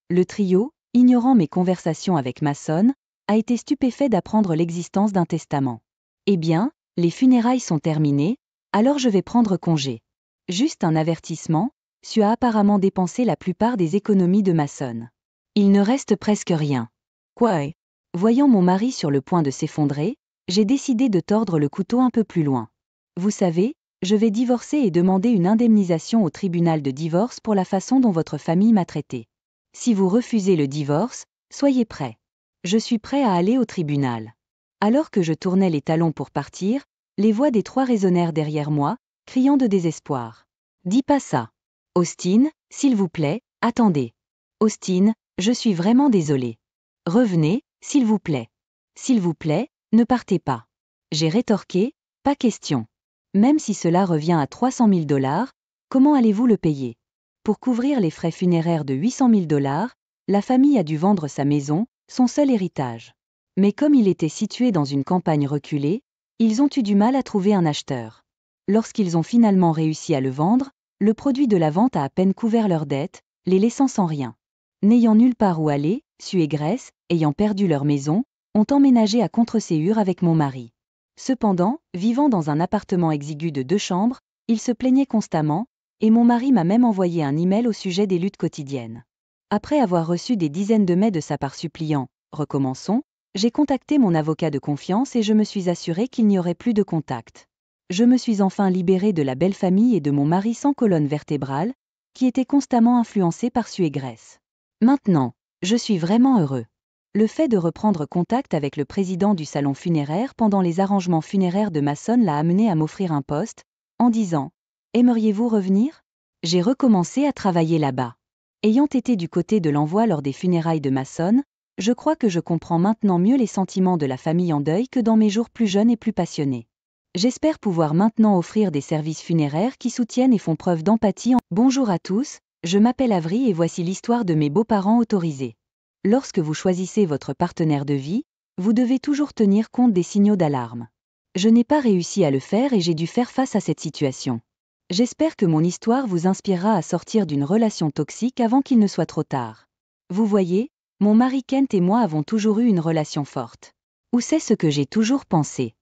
Le trio, ignorant mes conversations avec Mason, a été stupéfait d'apprendre l'existence d'un testament. Eh bien, les funérailles sont terminées, alors je vais prendre congé. Juste un avertissement, Sue a apparemment dépensé la plupart des économies de Mason. Il ne reste presque rien. Quoi? Voyant mon mari sur le point de s'effondrer, j'ai décidé de tordre le couteau un peu plus loin. Vous savez, je vais divorcer et demander une indemnisation au tribunal de divorce pour la façon dont votre famille m'a traité. Si vous refusez le divorce, soyez prêts. Je suis prêt à aller au tribunal. Alors que je tournais les talons pour partir, les voix des trois résonnèrent derrière moi, criant de désespoir. Dis pas ça. Austin, s'il vous plaît, attendez. Austin, je suis vraiment désolé. Revenez, s'il vous plaît. S'il vous plaît, ne partez pas. J'ai rétorqué, pas question. Même si cela revient à 300 000 $, comment allez-vous le payer? Pour couvrir les frais funéraires de 800 000 $, la famille a dû vendre sa maison, son seul héritage. Mais comme il était situé dans une campagne reculée, ils ont eu du mal à trouver un acheteur. Lorsqu'ils ont finalement réussi à le vendre, le produit de la vente a à peine couvert leurs dettes, les laissant sans rien. N'ayant nulle part où aller, Sue et Grace, ayant perdu leur maison, ont emménagé à Contreségur avec mon mari. Cependant, vivant dans un appartement exigu de 2 chambres, ils se plaignaient constamment, et mon mari m'a même envoyé un email au sujet des luttes quotidiennes. Après avoir reçu des dizaines de mails de sa part suppliant « Recommençons », j'ai contacté mon avocat de confiance et je me suis assuré qu'il n'y aurait plus de contact. Je me suis enfin libérée de la belle famille et de mon mari sans colonne vertébrale, qui était constamment influencé par Sue et Grace. Maintenant, je suis vraiment heureux. Le fait de reprendre contact avec le président du salon funéraire pendant les arrangements funéraires de Mason l'a amené à m'offrir un poste, en disant « Aimeriez-vous revenir ?» J'ai recommencé à travailler là-bas. Ayant été du côté de l'envoi lors des funérailles de Mason, je crois que je comprends maintenant mieux les sentiments de la famille en deuil que dans mes jours plus jeunes et plus passionnés. J'espère pouvoir maintenant offrir des services funéraires qui soutiennent et font preuve d'empathie. Bonjour à tous, je m'appelle Avery et voici l'histoire de mes beaux-parents autorisés. Lorsque vous choisissez votre partenaire de vie, vous devez toujours tenir compte des signaux d'alarme. Je n'ai pas réussi à le faire et j'ai dû faire face à cette situation. J'espère que mon histoire vous inspirera à sortir d'une relation toxique avant qu'il ne soit trop tard. Vous voyez, mon mari Kent et moi avons toujours eu une relation forte. Ou c'est ce que j'ai toujours pensé.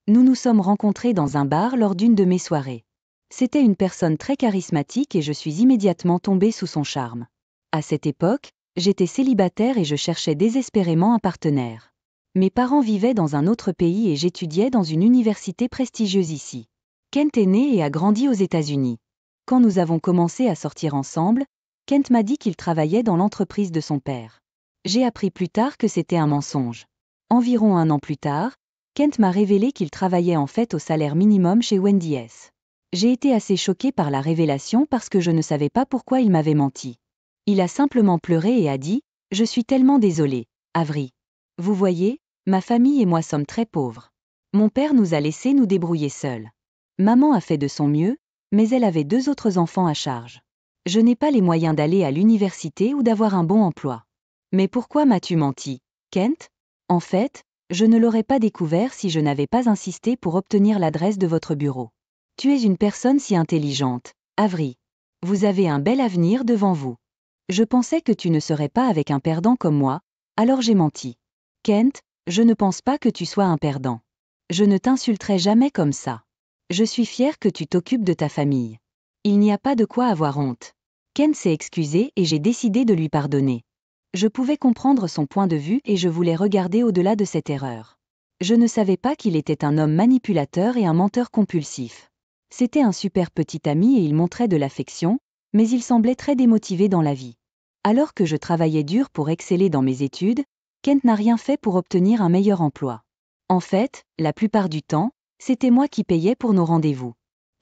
Nous nous sommes rencontrés dans un bar lors d'une de mes soirées. C'était une personne très charismatique et je suis immédiatement tombée sous son charme. À cette époque, j'étais célibataire et je cherchais désespérément un partenaire. Mes parents vivaient dans un autre pays et j'étudiais dans une université prestigieuse ici. Kent est né et a grandi aux États-Unis. Quand nous avons commencé à sortir ensemble, Kent m'a dit qu'il travaillait dans l'entreprise de son père. J'ai appris plus tard que c'était un mensonge. Environ 1 an plus tard, Kent m'a révélé qu'il travaillait en fait au salaire minimum chez Wendy's. J'ai été assez choquée par la révélation parce que je ne savais pas pourquoi il m'avait menti. Il a simplement pleuré et a dit « Je suis tellement désolé, Avery. Vous voyez, ma famille et moi sommes très pauvres. Mon père nous a laissés nous débrouiller seuls. Maman a fait de son mieux, mais elle avait 2 autres enfants à charge. Je n'ai pas les moyens d'aller à l'université ou d'avoir un bon emploi. Mais pourquoi m'as-tu menti, Kent ? En fait, je ne l'aurais pas découvert si je n'avais pas insisté pour obtenir l'adresse de votre bureau. Tu es une personne si intelligente, Avery. Vous avez un bel avenir devant vous. Je pensais que tu ne serais pas avec un perdant comme moi, alors j'ai menti. Kent, je ne pense pas que tu sois un perdant. Je ne t'insulterai jamais comme ça. Je suis fière que tu t'occupes de ta famille. Il n'y a pas de quoi avoir honte. Kent s'est excusé et j'ai décidé de lui pardonner. Je pouvais comprendre son point de vue et je voulais regarder au-delà de cette erreur. Je ne savais pas qu'il était un homme manipulateur et un menteur compulsif. C'était un super petit ami et il montrait de l'affection, mais il semblait très démotivé dans la vie. Alors que je travaillais dur pour exceller dans mes études, Kent n'a rien fait pour obtenir un meilleur emploi. En fait, la plupart du temps, c'était moi qui payais pour nos rendez-vous.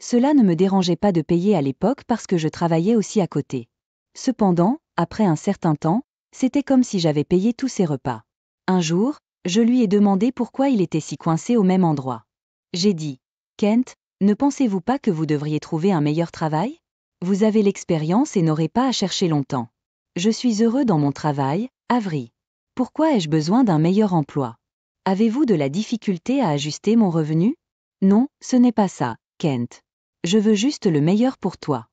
Cela ne me dérangeait pas de payer à l'époque parce que je travaillais aussi à côté. Cependant, après un certain temps, c'était comme si j'avais payé tous ses repas. Un jour, je lui ai demandé pourquoi il était si coincé au même endroit. J'ai dit, « Kent, ne pensez-vous pas que vous devriez trouver un meilleur travail ? Vous avez l'expérience et n'aurez pas à chercher longtemps. Je suis heureux dans mon travail, Avery. Pourquoi ai-je besoin d'un meilleur emploi ? Avez-vous de la difficulté à ajuster mon revenu? Non, ce n'est pas ça, Kent. Je veux juste le meilleur pour toi.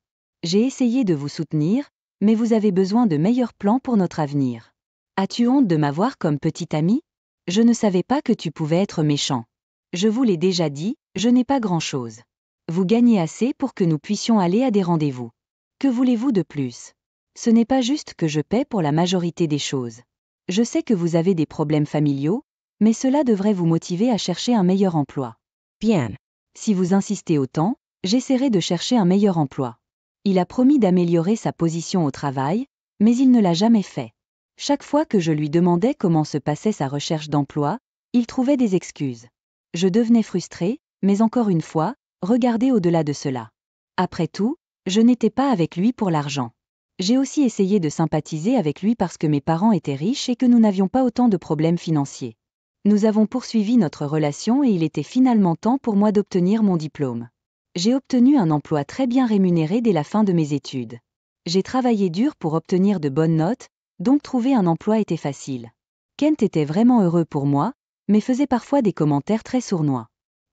J'ai essayé de vous soutenir, mais vous avez besoin de meilleurs plans pour notre avenir. As-tu honte de m'avoir comme petit ami? Je ne savais pas que tu pouvais être méchant. Je vous l'ai déjà dit, je n'ai pas grand-chose. Vous gagnez assez pour que nous puissions aller à des rendez-vous. Que voulez-vous de plus? Ce n'est pas juste que je paie pour la majorité des choses. Je sais que vous avez des problèmes familiaux, mais cela devrait vous motiver à chercher un meilleur emploi. Bien. Si vous insistez autant, j'essaierai de chercher un meilleur emploi. Il a promis d'améliorer sa position au travail, mais il ne l'a jamais fait. Chaque fois que je lui demandais comment se passait sa recherche d'emploi, il trouvait des excuses. Je devenais frustrée, mais encore une fois, regardez au-delà de cela. Après tout, je n'étais pas avec lui pour l'argent. J'ai aussi essayé de sympathiser avec lui parce que mes parents étaient riches et que nous n'avions pas autant de problèmes financiers. Nous avons poursuivi notre relation et il était finalement temps pour moi d'obtenir mon diplôme. J'ai obtenu un emploi très bien rémunéré dès la fin de mes études. J'ai travaillé dur pour obtenir de bonnes notes, donc trouver un emploi était facile. Kent était vraiment heureux pour moi, mais faisait parfois des commentaires très sournois.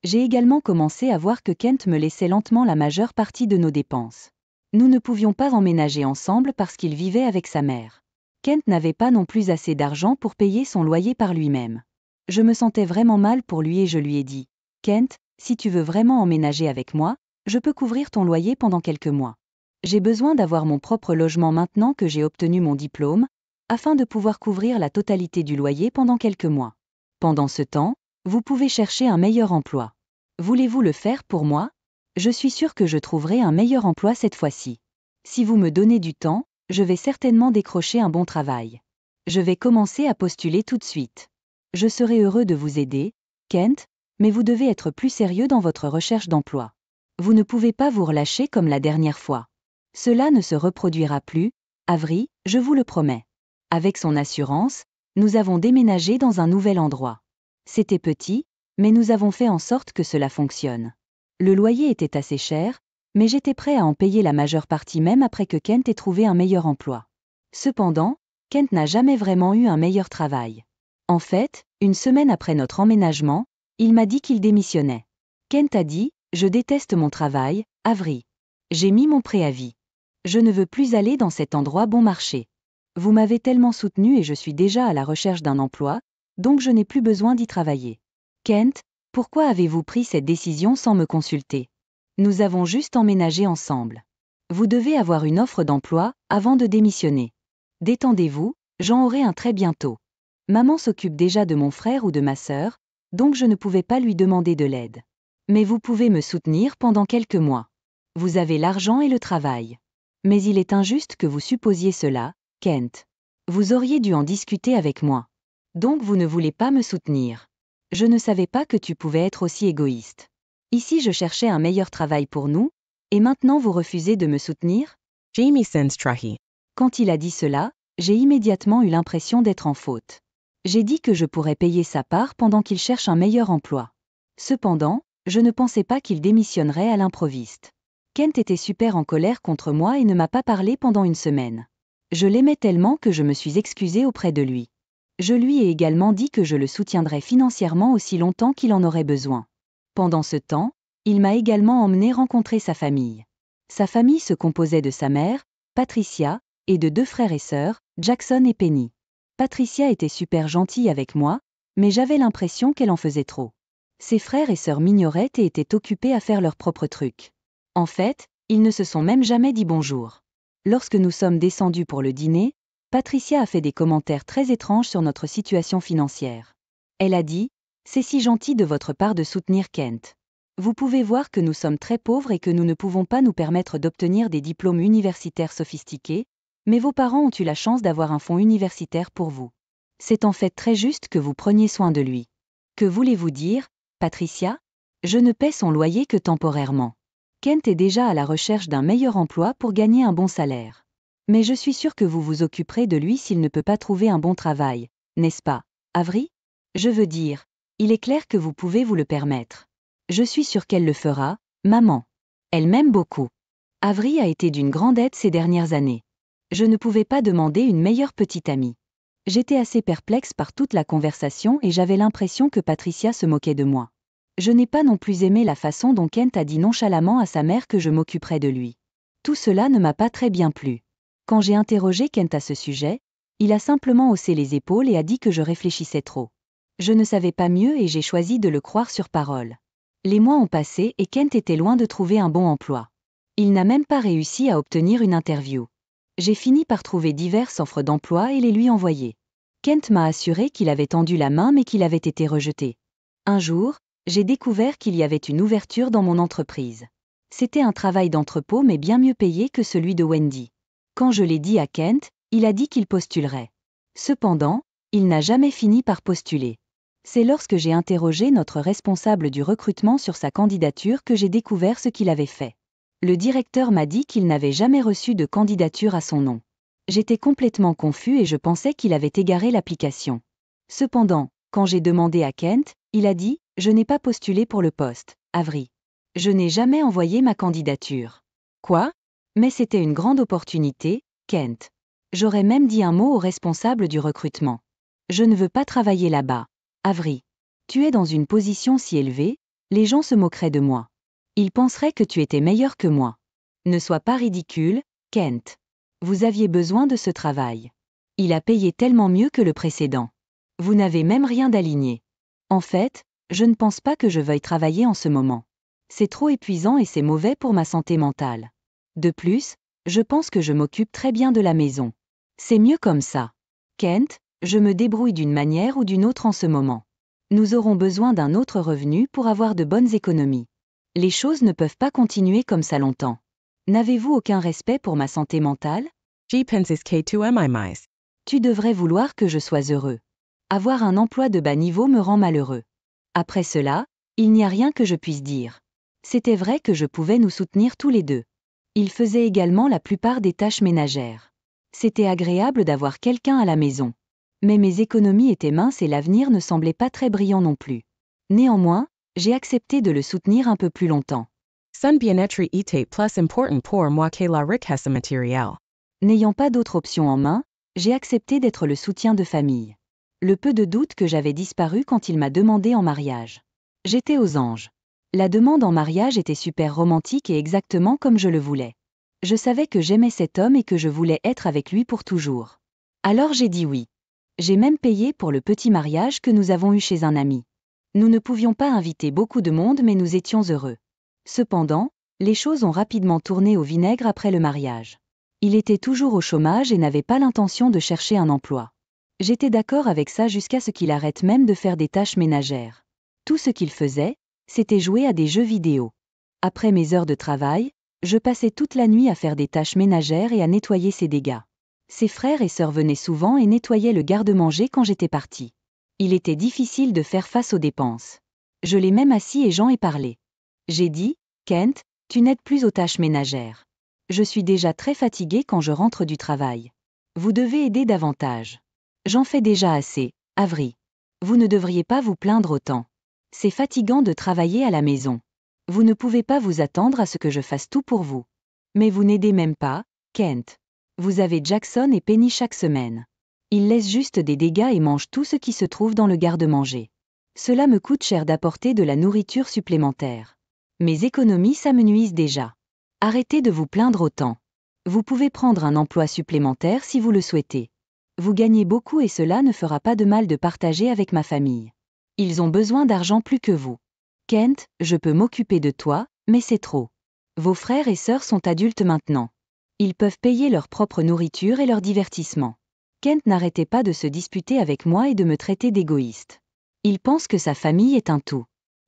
J'ai également commencé à voir que Kent me laissait lentement la majeure partie de nos dépenses. Nous ne pouvions pas emménager ensemble parce qu'il vivait avec sa mère. Kent n'avait pas non plus assez d'argent pour payer son loyer par lui-même. Je me sentais vraiment mal pour lui et je lui ai dit, « Kent, si tu veux vraiment emménager avec moi, je peux couvrir ton loyer pendant quelques mois. J'ai besoin d'avoir mon propre logement maintenant que j'ai obtenu mon diplôme, afin de pouvoir couvrir la totalité du loyer pendant quelques mois. Pendant ce temps, vous pouvez chercher un meilleur emploi. Voulez-vous le faire pour moi? Je suis sûre que je trouverai un meilleur emploi cette fois-ci. Si vous me donnez du temps, je vais certainement décrocher un bon travail. Je vais commencer à postuler tout de suite. Je serai heureux de vous aider, Kent, mais vous devez être plus sérieux dans votre recherche d'emploi. Vous ne pouvez pas vous relâcher comme la dernière fois. Cela ne se reproduira plus, Avery, je vous le promets. Avec son assurance, nous avons déménagé dans un nouvel endroit. C'était petit, mais nous avons fait en sorte que cela fonctionne. Le loyer était assez cher, mais j'étais prêt à en payer la majeure partie même après que Kent ait trouvé un meilleur emploi. Cependant, Kent n'a jamais vraiment eu un meilleur travail. En fait, une semaine après notre emménagement, il m'a dit qu'il démissionnait. Kent a dit, « Je déteste mon travail, Avery. J'ai mis mon préavis. Je ne veux plus aller dans cet endroit bon marché. Vous m'avez tellement soutenu et je suis déjà à la recherche d'un emploi, donc je n'ai plus besoin d'y travailler. Kent, pourquoi avez-vous pris cette décision sans me consulter? Nous avons juste emménagé ensemble. Vous devez avoir une offre d'emploi avant de démissionner. Détendez-vous, j'en aurai un très bientôt. Maman s'occupe déjà de mon frère ou de ma sœur, donc je ne pouvais pas lui demander de l'aide. Mais vous pouvez me soutenir pendant quelques mois. Vous avez l'argent et le travail. Mais il est injuste que vous supposiez cela, Kent. Vous auriez dû en discuter avec moi. Donc vous ne voulez pas me soutenir. Je ne savais pas que tu pouvais être aussi égoïste. Ici je cherchais un meilleur travail pour nous, et maintenant vous refusez de me soutenir? Jamie sends Trahi. Quand il a dit cela, j'ai immédiatement eu l'impression d'être en faute. J'ai dit que je pourrais payer sa part pendant qu'il cherche un meilleur emploi. Cependant, je ne pensais pas qu'il démissionnerait à l'improviste. Kent était super en colère contre moi et ne m'a pas parlé pendant une semaine. Je l'aimais tellement que je me suis excusée auprès de lui. Je lui ai également dit que je le soutiendrais financièrement aussi longtemps qu'il en aurait besoin. Pendant ce temps, il m'a également emmené rencontrer sa famille. Sa famille se composait de sa mère, Patricia, et de deux frères et sœurs, Jackson et Penny. Patricia était super gentille avec moi, mais j'avais l'impression qu'elle en faisait trop. Ses frères et sœurs m'ignoraient et étaient occupés à faire leurs propres trucs. En fait, ils ne se sont même jamais dit bonjour. Lorsque nous sommes descendus pour le dîner, Patricia a fait des commentaires très étranges sur notre situation financière. Elle a dit, « C'est si gentil de votre part de soutenir Kent. Vous pouvez voir que nous sommes très pauvres et que nous ne pouvons pas nous permettre d'obtenir des diplômes universitaires sophistiqués, mais vos parents ont eu la chance d'avoir un fonds universitaire pour vous. C'est en fait très juste que vous preniez soin de lui. Que voulez-vous dire, Patricia? Je ne paie son loyer que temporairement. Kent est déjà à la recherche d'un meilleur emploi pour gagner un bon salaire. Mais je suis sûre que vous vous occuperez de lui s'il ne peut pas trouver un bon travail, n'est-ce pas, Avery? Je veux dire, il est clair que vous pouvez vous le permettre. Je suis sûre qu'elle le fera, maman. Elle m'aime beaucoup. Avery a été d'une grande aide ces dernières années. Je ne pouvais pas demander une meilleure petite amie. J'étais assez perplexe par toute la conversation et j'avais l'impression que Patricia se moquait de moi. Je n'ai pas non plus aimé la façon dont Kent a dit nonchalamment à sa mère que je m'occuperais de lui. Tout cela ne m'a pas très bien plu. Quand j'ai interrogé Kent à ce sujet, il a simplement haussé les épaules et a dit que je réfléchissais trop. Je ne savais pas mieux et j'ai choisi de le croire sur parole. Les mois ont passé et Kent était loin de trouver un bon emploi. Il n'a même pas réussi à obtenir une interview. J'ai fini par trouver diverses offres d'emploi et les lui envoyer. Kent m'a assuré qu'il avait tendu la main mais qu'il avait été rejeté. Un jour, j'ai découvert qu'il y avait une ouverture dans mon entreprise. C'était un travail d'entrepôt mais bien mieux payé que celui de Wendy. Quand je l'ai dit à Kent, il a dit qu'il postulerait. Cependant, il n'a jamais fini par postuler. C'est lorsque j'ai interrogé notre responsable du recrutement sur sa candidature que j'ai découvert ce qu'il avait fait. Le directeur m'a dit qu'il n'avait jamais reçu de candidature à son nom. J'étais complètement confus et je pensais qu'il avait égaré l'application. Cependant, quand j'ai demandé à Kent, il a dit « Je n'ai pas postulé pour le poste, Avery. Je n'ai jamais envoyé ma candidature. » Quoi ? Mais c'était une grande opportunité, Kent. J'aurais même dit un mot au responsable du recrutement. Je ne veux pas travailler là-bas. Avery. Tu es dans une position si élevée, les gens se moqueraient de moi. Ils penseraient que tu étais meilleur que moi. Ne sois pas ridicule, Kent. Vous aviez besoin de ce travail. Il a payé tellement mieux que le précédent. Vous n'avez même rien d'aligné. En fait, je ne pense pas que je veuille travailler en ce moment. C'est trop épuisant et c'est mauvais pour ma santé mentale. De plus, je pense que je m'occupe très bien de la maison. C'est mieux comme ça. Kent, je me débrouille d'une manière ou d'une autre en ce moment. Nous aurons besoin d'un autre revenu pour avoir de bonnes économies. Les choses ne peuvent pas continuer comme ça longtemps. N'avez-vous aucun respect pour ma santé mentale ? G penses K2MI. Tu devrais vouloir que je sois heureux. Avoir un emploi de bas niveau me rend malheureux. Après cela, il n'y a rien que je puisse dire. C'était vrai que je pouvais nous soutenir tous les deux. Il faisait également la plupart des tâches ménagères. C'était agréable d'avoir quelqu'un à la maison. Mais mes économies étaient minces et l'avenir ne semblait pas très brillant non plus. Néanmoins, j'ai accepté de le soutenir un peu plus longtemps. Sun bien-être était plus important pour moi que la richesse matérielle. N'ayant pas d'autre option en main, j'ai accepté d'être le soutien de famille. Le peu de doute que j'avais disparu quand il m'a demandé en mariage. J'étais aux anges. La demande en mariage était super romantique et exactement comme je le voulais. Je savais que j'aimais cet homme et que je voulais être avec lui pour toujours. Alors j'ai dit oui. J'ai même payé pour le petit mariage que nous avons eu chez un ami. Nous ne pouvions pas inviter beaucoup de monde mais nous étions heureux. Cependant, les choses ont rapidement tourné au vinaigre après le mariage. Il était toujours au chômage et n'avait pas l'intention de chercher un emploi. J'étais d'accord avec ça jusqu'à ce qu'il arrête même de faire des tâches ménagères. Tout ce qu'il faisait, c'était jouer à des jeux vidéo. Après mes heures de travail, je passais toute la nuit à faire des tâches ménagères et à nettoyer ses dégâts. Ses frères et sœurs venaient souvent et nettoyaient le garde-manger quand j'étais partie. Il était difficile de faire face aux dépenses. Je l'ai même assis et j'en ai parlé. J'ai dit, Kent, tu n'aides plus aux tâches ménagères. Je suis déjà très fatiguée quand je rentre du travail. Vous devez aider davantage. J'en fais déjà assez, Avery. Vous ne devriez pas vous plaindre autant. C'est fatigant de travailler à la maison. Vous ne pouvez pas vous attendre à ce que je fasse tout pour vous. Mais vous n'aidez même pas, Kent. Vous avez Jackson et Penny chaque semaine. Ils laissent juste des dégâts et mangent tout ce qui se trouve dans le garde-manger. Cela me coûte cher d'apporter de la nourriture supplémentaire. Mes économies s'amenuisent déjà. Arrêtez de vous plaindre autant. Vous pouvez prendre un emploi supplémentaire si vous le souhaitez. Vous gagnez beaucoup et cela ne fera pas de mal de partager avec ma famille. Ils ont besoin d'argent plus que vous. Kent, je peux m'occuper de toi, mais c'est trop. Vos frères et sœurs sont adultes maintenant. Ils peuvent payer leur propre nourriture et leur divertissement. Kent n'arrêtait pas de se disputer avec moi et de me traiter d'égoïste. Il pense que sa famille est un tout.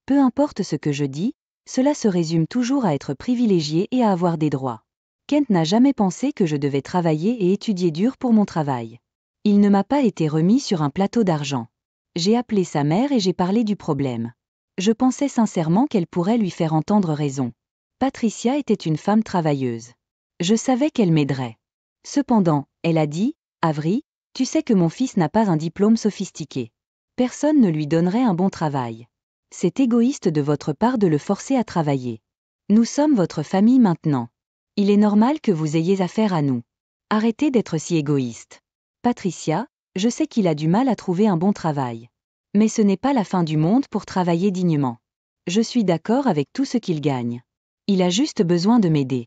Peu importe ce que je dis, cela se résume toujours à être privilégié et à avoir des droits. Kent n'a jamais pensé que je devais travailler et étudier dur pour mon travail. Il ne m'a pas été remis sur un plateau d'argent. J'ai appelé sa mère et j'ai parlé du problème. Je pensais sincèrement qu'elle pourrait lui faire entendre raison. Patricia était une femme travailleuse. Je savais qu'elle m'aiderait. Cependant, elle a dit, Avery, tu sais que mon fils n'a pas un diplôme sophistiqué. Personne ne lui donnerait un bon travail. C'est égoïste de votre part de le forcer à travailler. Nous sommes votre famille maintenant. Il est normal que vous ayez affaire à nous. Arrêtez d'être si égoïste. Patricia, Je sais qu'il a du mal à trouver un bon travail. Mais ce n'est pas la fin du monde pour travailler dignement. Je suis d'accord avec tout ce qu'il gagne. Il a juste besoin de m'aider.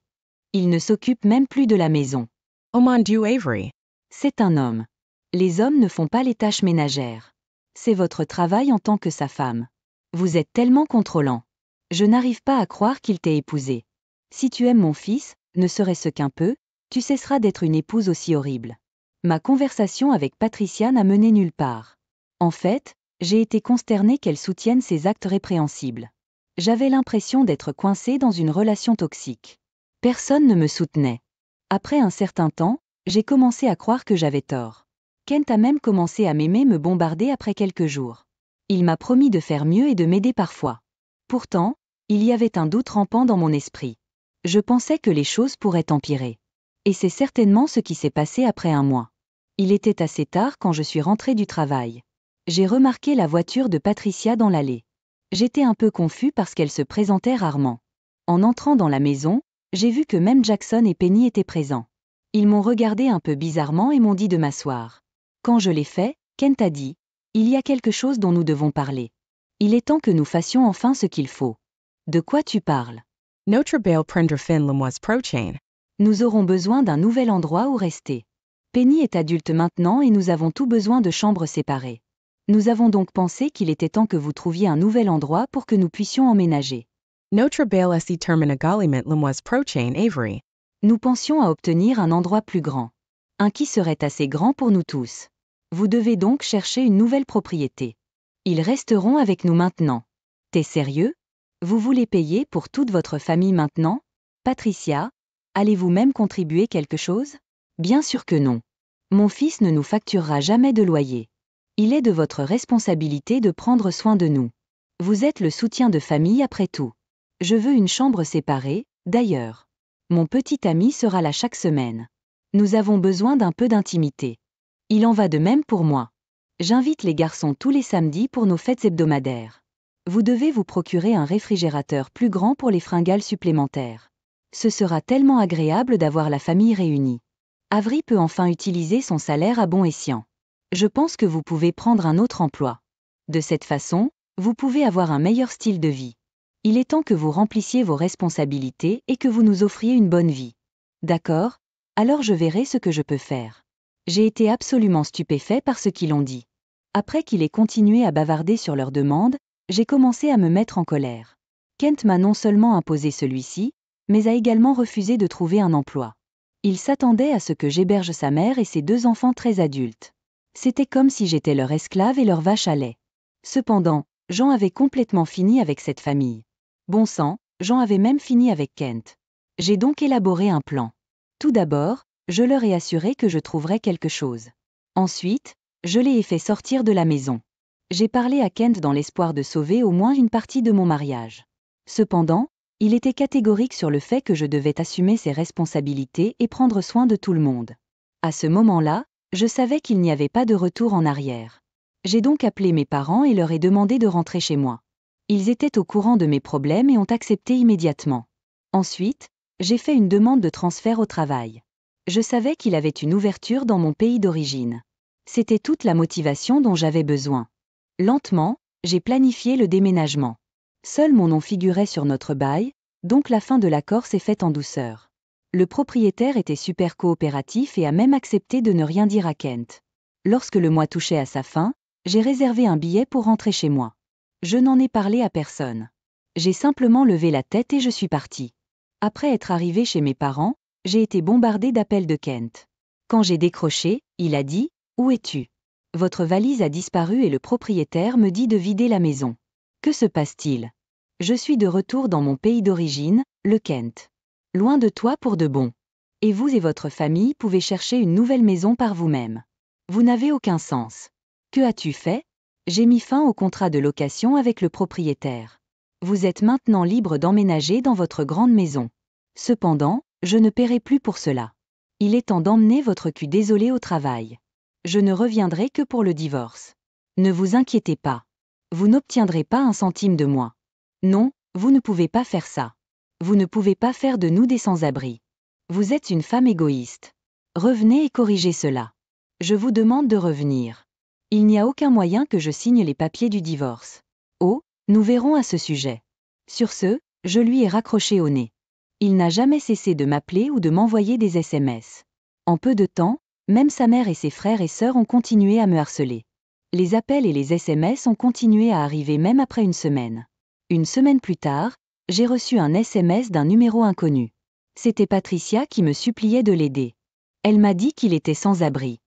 Il ne s'occupe même plus de la maison. Oh mon Dieu, Avery. C'est un homme. Les hommes ne font pas les tâches ménagères. C'est votre travail en tant que sa femme. Vous êtes tellement contrôlant. Je n'arrive pas à croire qu'il t'ait épousé. Si tu aimes mon fils, ne serait-ce qu'un peu, tu cesseras d'être une épouse aussi horrible. Ma conversation avec Patricia n'a mené nulle part. En fait, j'ai été consternée qu'elle soutienne ces actes répréhensibles. J'avais l'impression d'être coincée dans une relation toxique. Personne ne me soutenait. Après un certain temps, j'ai commencé à croire que j'avais tort. Kent a même commencé à m'aimer me bombarder après quelques jours. Il m'a promis de faire mieux et de m'aider parfois. Pourtant, il y avait un doute rampant dans mon esprit. Je pensais que les choses pourraient empirer. Et c'est certainement ce qui s'est passé après un mois. Il était assez tard quand je suis rentrée du travail. J'ai remarqué la voiture de Patricia dans l'allée. J'étais un peu confus parce qu'elle se présentait rarement. En entrant dans la maison, j'ai vu que même Jackson et Penny étaient présents. Ils m'ont regardé un peu bizarrement et m'ont dit de m'asseoir. Quand je l'ai fait, Kent a dit « Il y a quelque chose dont nous devons parler. Il est temps que nous fassions enfin ce qu'il faut. » De quoi tu parles? Notre belle prendre fin le mois prochain. Nous aurons besoin d'un nouvel endroit où rester. Penny est adulte maintenant et nous avons tout besoin de chambres séparées. Nous avons donc pensé qu'il était temps que vous trouviez un nouvel endroit pour que nous puissions emménager. Notre belle se termine également le mois prochain, Avery. Nous pensions à obtenir un endroit plus grand. Un qui serait assez grand pour nous tous. Vous devez donc chercher une nouvelle propriété. Ils resteront avec nous maintenant. T'es sérieux? Vous voulez payer pour toute votre famille maintenant? Patricia, allez-vous même contribuer quelque chose? Bien sûr que non. Mon fils ne nous facturera jamais de loyer. Il est de votre responsabilité de prendre soin de nous. Vous êtes le soutien de famille après tout. Je veux une chambre séparée, d'ailleurs. Mon petit ami sera là chaque semaine. Nous avons besoin d'un peu d'intimité. Il en va de même pour moi. J'invite les garçons tous les samedis pour nos fêtes hebdomadaires. Vous devez vous procurer un réfrigérateur plus grand pour les fringales supplémentaires. Ce sera tellement agréable d'avoir la famille réunie. Avery peut enfin utiliser son salaire à bon escient. Je pense que vous pouvez prendre un autre emploi. De cette façon, vous pouvez avoir un meilleur style de vie. Il est temps que vous remplissiez vos responsabilités et que vous nous offriez une bonne vie. D'accord? Alors je verrai ce que je peux faire. J'ai été absolument stupéfait par ce qu'ils ont dit. Après qu'il ait continué à bavarder sur leurs demandes, j'ai commencé à me mettre en colère. Kent m'a non seulement imposé celui-ci, mais a également refusé de trouver un emploi. Il s'attendait à ce que j'héberge sa mère et ses 2 enfants très adultes. C'était comme si j'étais leur esclave et leur vache à lait. Cependant, Jean avait complètement fini avec cette famille. Bon sang, Jean avait même fini avec Kent. J'ai donc élaboré un plan. Tout d'abord, je leur ai assuré que je trouverais quelque chose. Ensuite, je les ai fait sortir de la maison. J'ai parlé à Kent dans l'espoir de sauver au moins une partie de mon mariage. Cependant, il était catégorique sur le fait que je devais assumer ses responsabilités et prendre soin de tout le monde. À ce moment-là, je savais qu'il n'y avait pas de retour en arrière. J'ai donc appelé mes parents et leur ai demandé de rentrer chez moi. Ils étaient au courant de mes problèmes et ont accepté immédiatement. Ensuite, j'ai fait une demande de transfert au travail. Je savais qu'il avait une ouverture dans mon pays d'origine. C'était toute la motivation dont j'avais besoin. Lentement, j'ai planifié le déménagement. Seul mon nom figurait sur notre bail, donc la fin de l'accord s'est faite en douceur. Le propriétaire était super coopératif et a même accepté de ne rien dire à Kent. Lorsque le mois touchait à sa fin, j'ai réservé un billet pour rentrer chez moi. Je n'en ai parlé à personne. J'ai simplement levé la tête et je suis partie. Après être arrivé chez mes parents, j'ai été bombardée d'appels de Kent. Quand j'ai décroché, il a dit « Où es-tu ? Votre valise a disparu et le propriétaire me dit de vider la maison. Que se passe-t-il ? Je suis de retour dans mon pays d'origine, le Kent. Loin de toi pour de bon. Et vous et votre famille pouvez chercher une nouvelle maison par vous-même. Vous n'avez aucun sens. Que as-tu fait ? J'ai mis fin au contrat de location avec le propriétaire. Vous êtes maintenant libre d'emménager dans votre grande maison. Cependant, je ne paierai plus pour cela. Il est temps d'emmener votre cul désolé au travail. Je ne reviendrai que pour le divorce. Ne vous inquiétez pas. Vous n'obtiendrez pas un centime de moi. Non, vous ne pouvez pas faire ça. Vous ne pouvez pas faire de nous des sans-abri. Vous êtes une femme égoïste. Revenez et corrigez cela. Je vous demande de revenir. Il n'y a aucun moyen que je signe les papiers du divorce. Oh, nous verrons à ce sujet. Sur ce, je lui ai raccroché au nez. Il n'a jamais cessé de m'appeler ou de m'envoyer des SMS. En peu de temps, même sa mère et ses frères et sœurs ont continué à me harceler. Les appels et les SMS ont continué à arriver même après une semaine. Une semaine plus tard, j'ai reçu un SMS d'un numéro inconnu. C'était Patricia qui me suppliait de l'aider. Elle m'a dit qu'il était sans abri.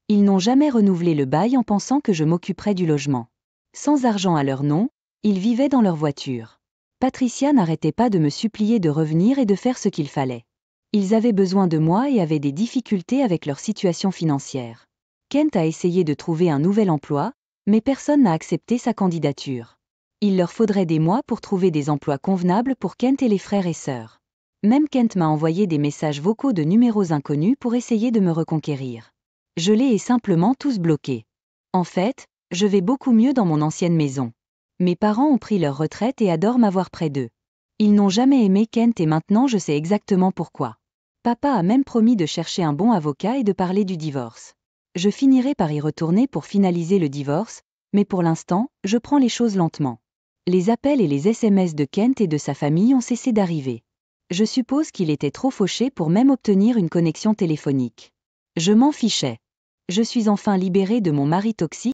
Ils n'ont jamais renouvelé le bail en pensant que je m'occuperais du logement. Sans argent à leur nom, ils vivaient dans leur voiture. Patricia n'arrêtait pas de me supplier de revenir et de faire ce qu'il fallait. Ils avaient besoin de moi et avaient des difficultés avec leur situation financière. Kent a essayé de trouver un nouvel emploi, mais personne n'a accepté sa candidature. Il leur faudrait des mois pour trouver des emplois convenables pour Kent et les frères et sœurs. Même Kent m'a envoyé des messages vocaux de numéros inconnus pour essayer de me reconquérir. Je les ai simplement tous bloqués. En fait, je vais beaucoup mieux dans mon ancienne maison. Mes parents ont pris leur retraite et adorent m'avoir près d'eux. Ils n'ont jamais aimé Kent et maintenant je sais exactement pourquoi. Papa a même promis de chercher un bon avocat et de parler du divorce. Je finirai par y retourner pour finaliser le divorce, mais pour l'instant, je prends les choses lentement. Les appels et les SMS de Kent et de sa famille ont cessé d'arriver. Je suppose qu'il était trop fauché pour même obtenir une connexion téléphonique. Je m'en fichais. Je suis enfin libérée de mon mari toxique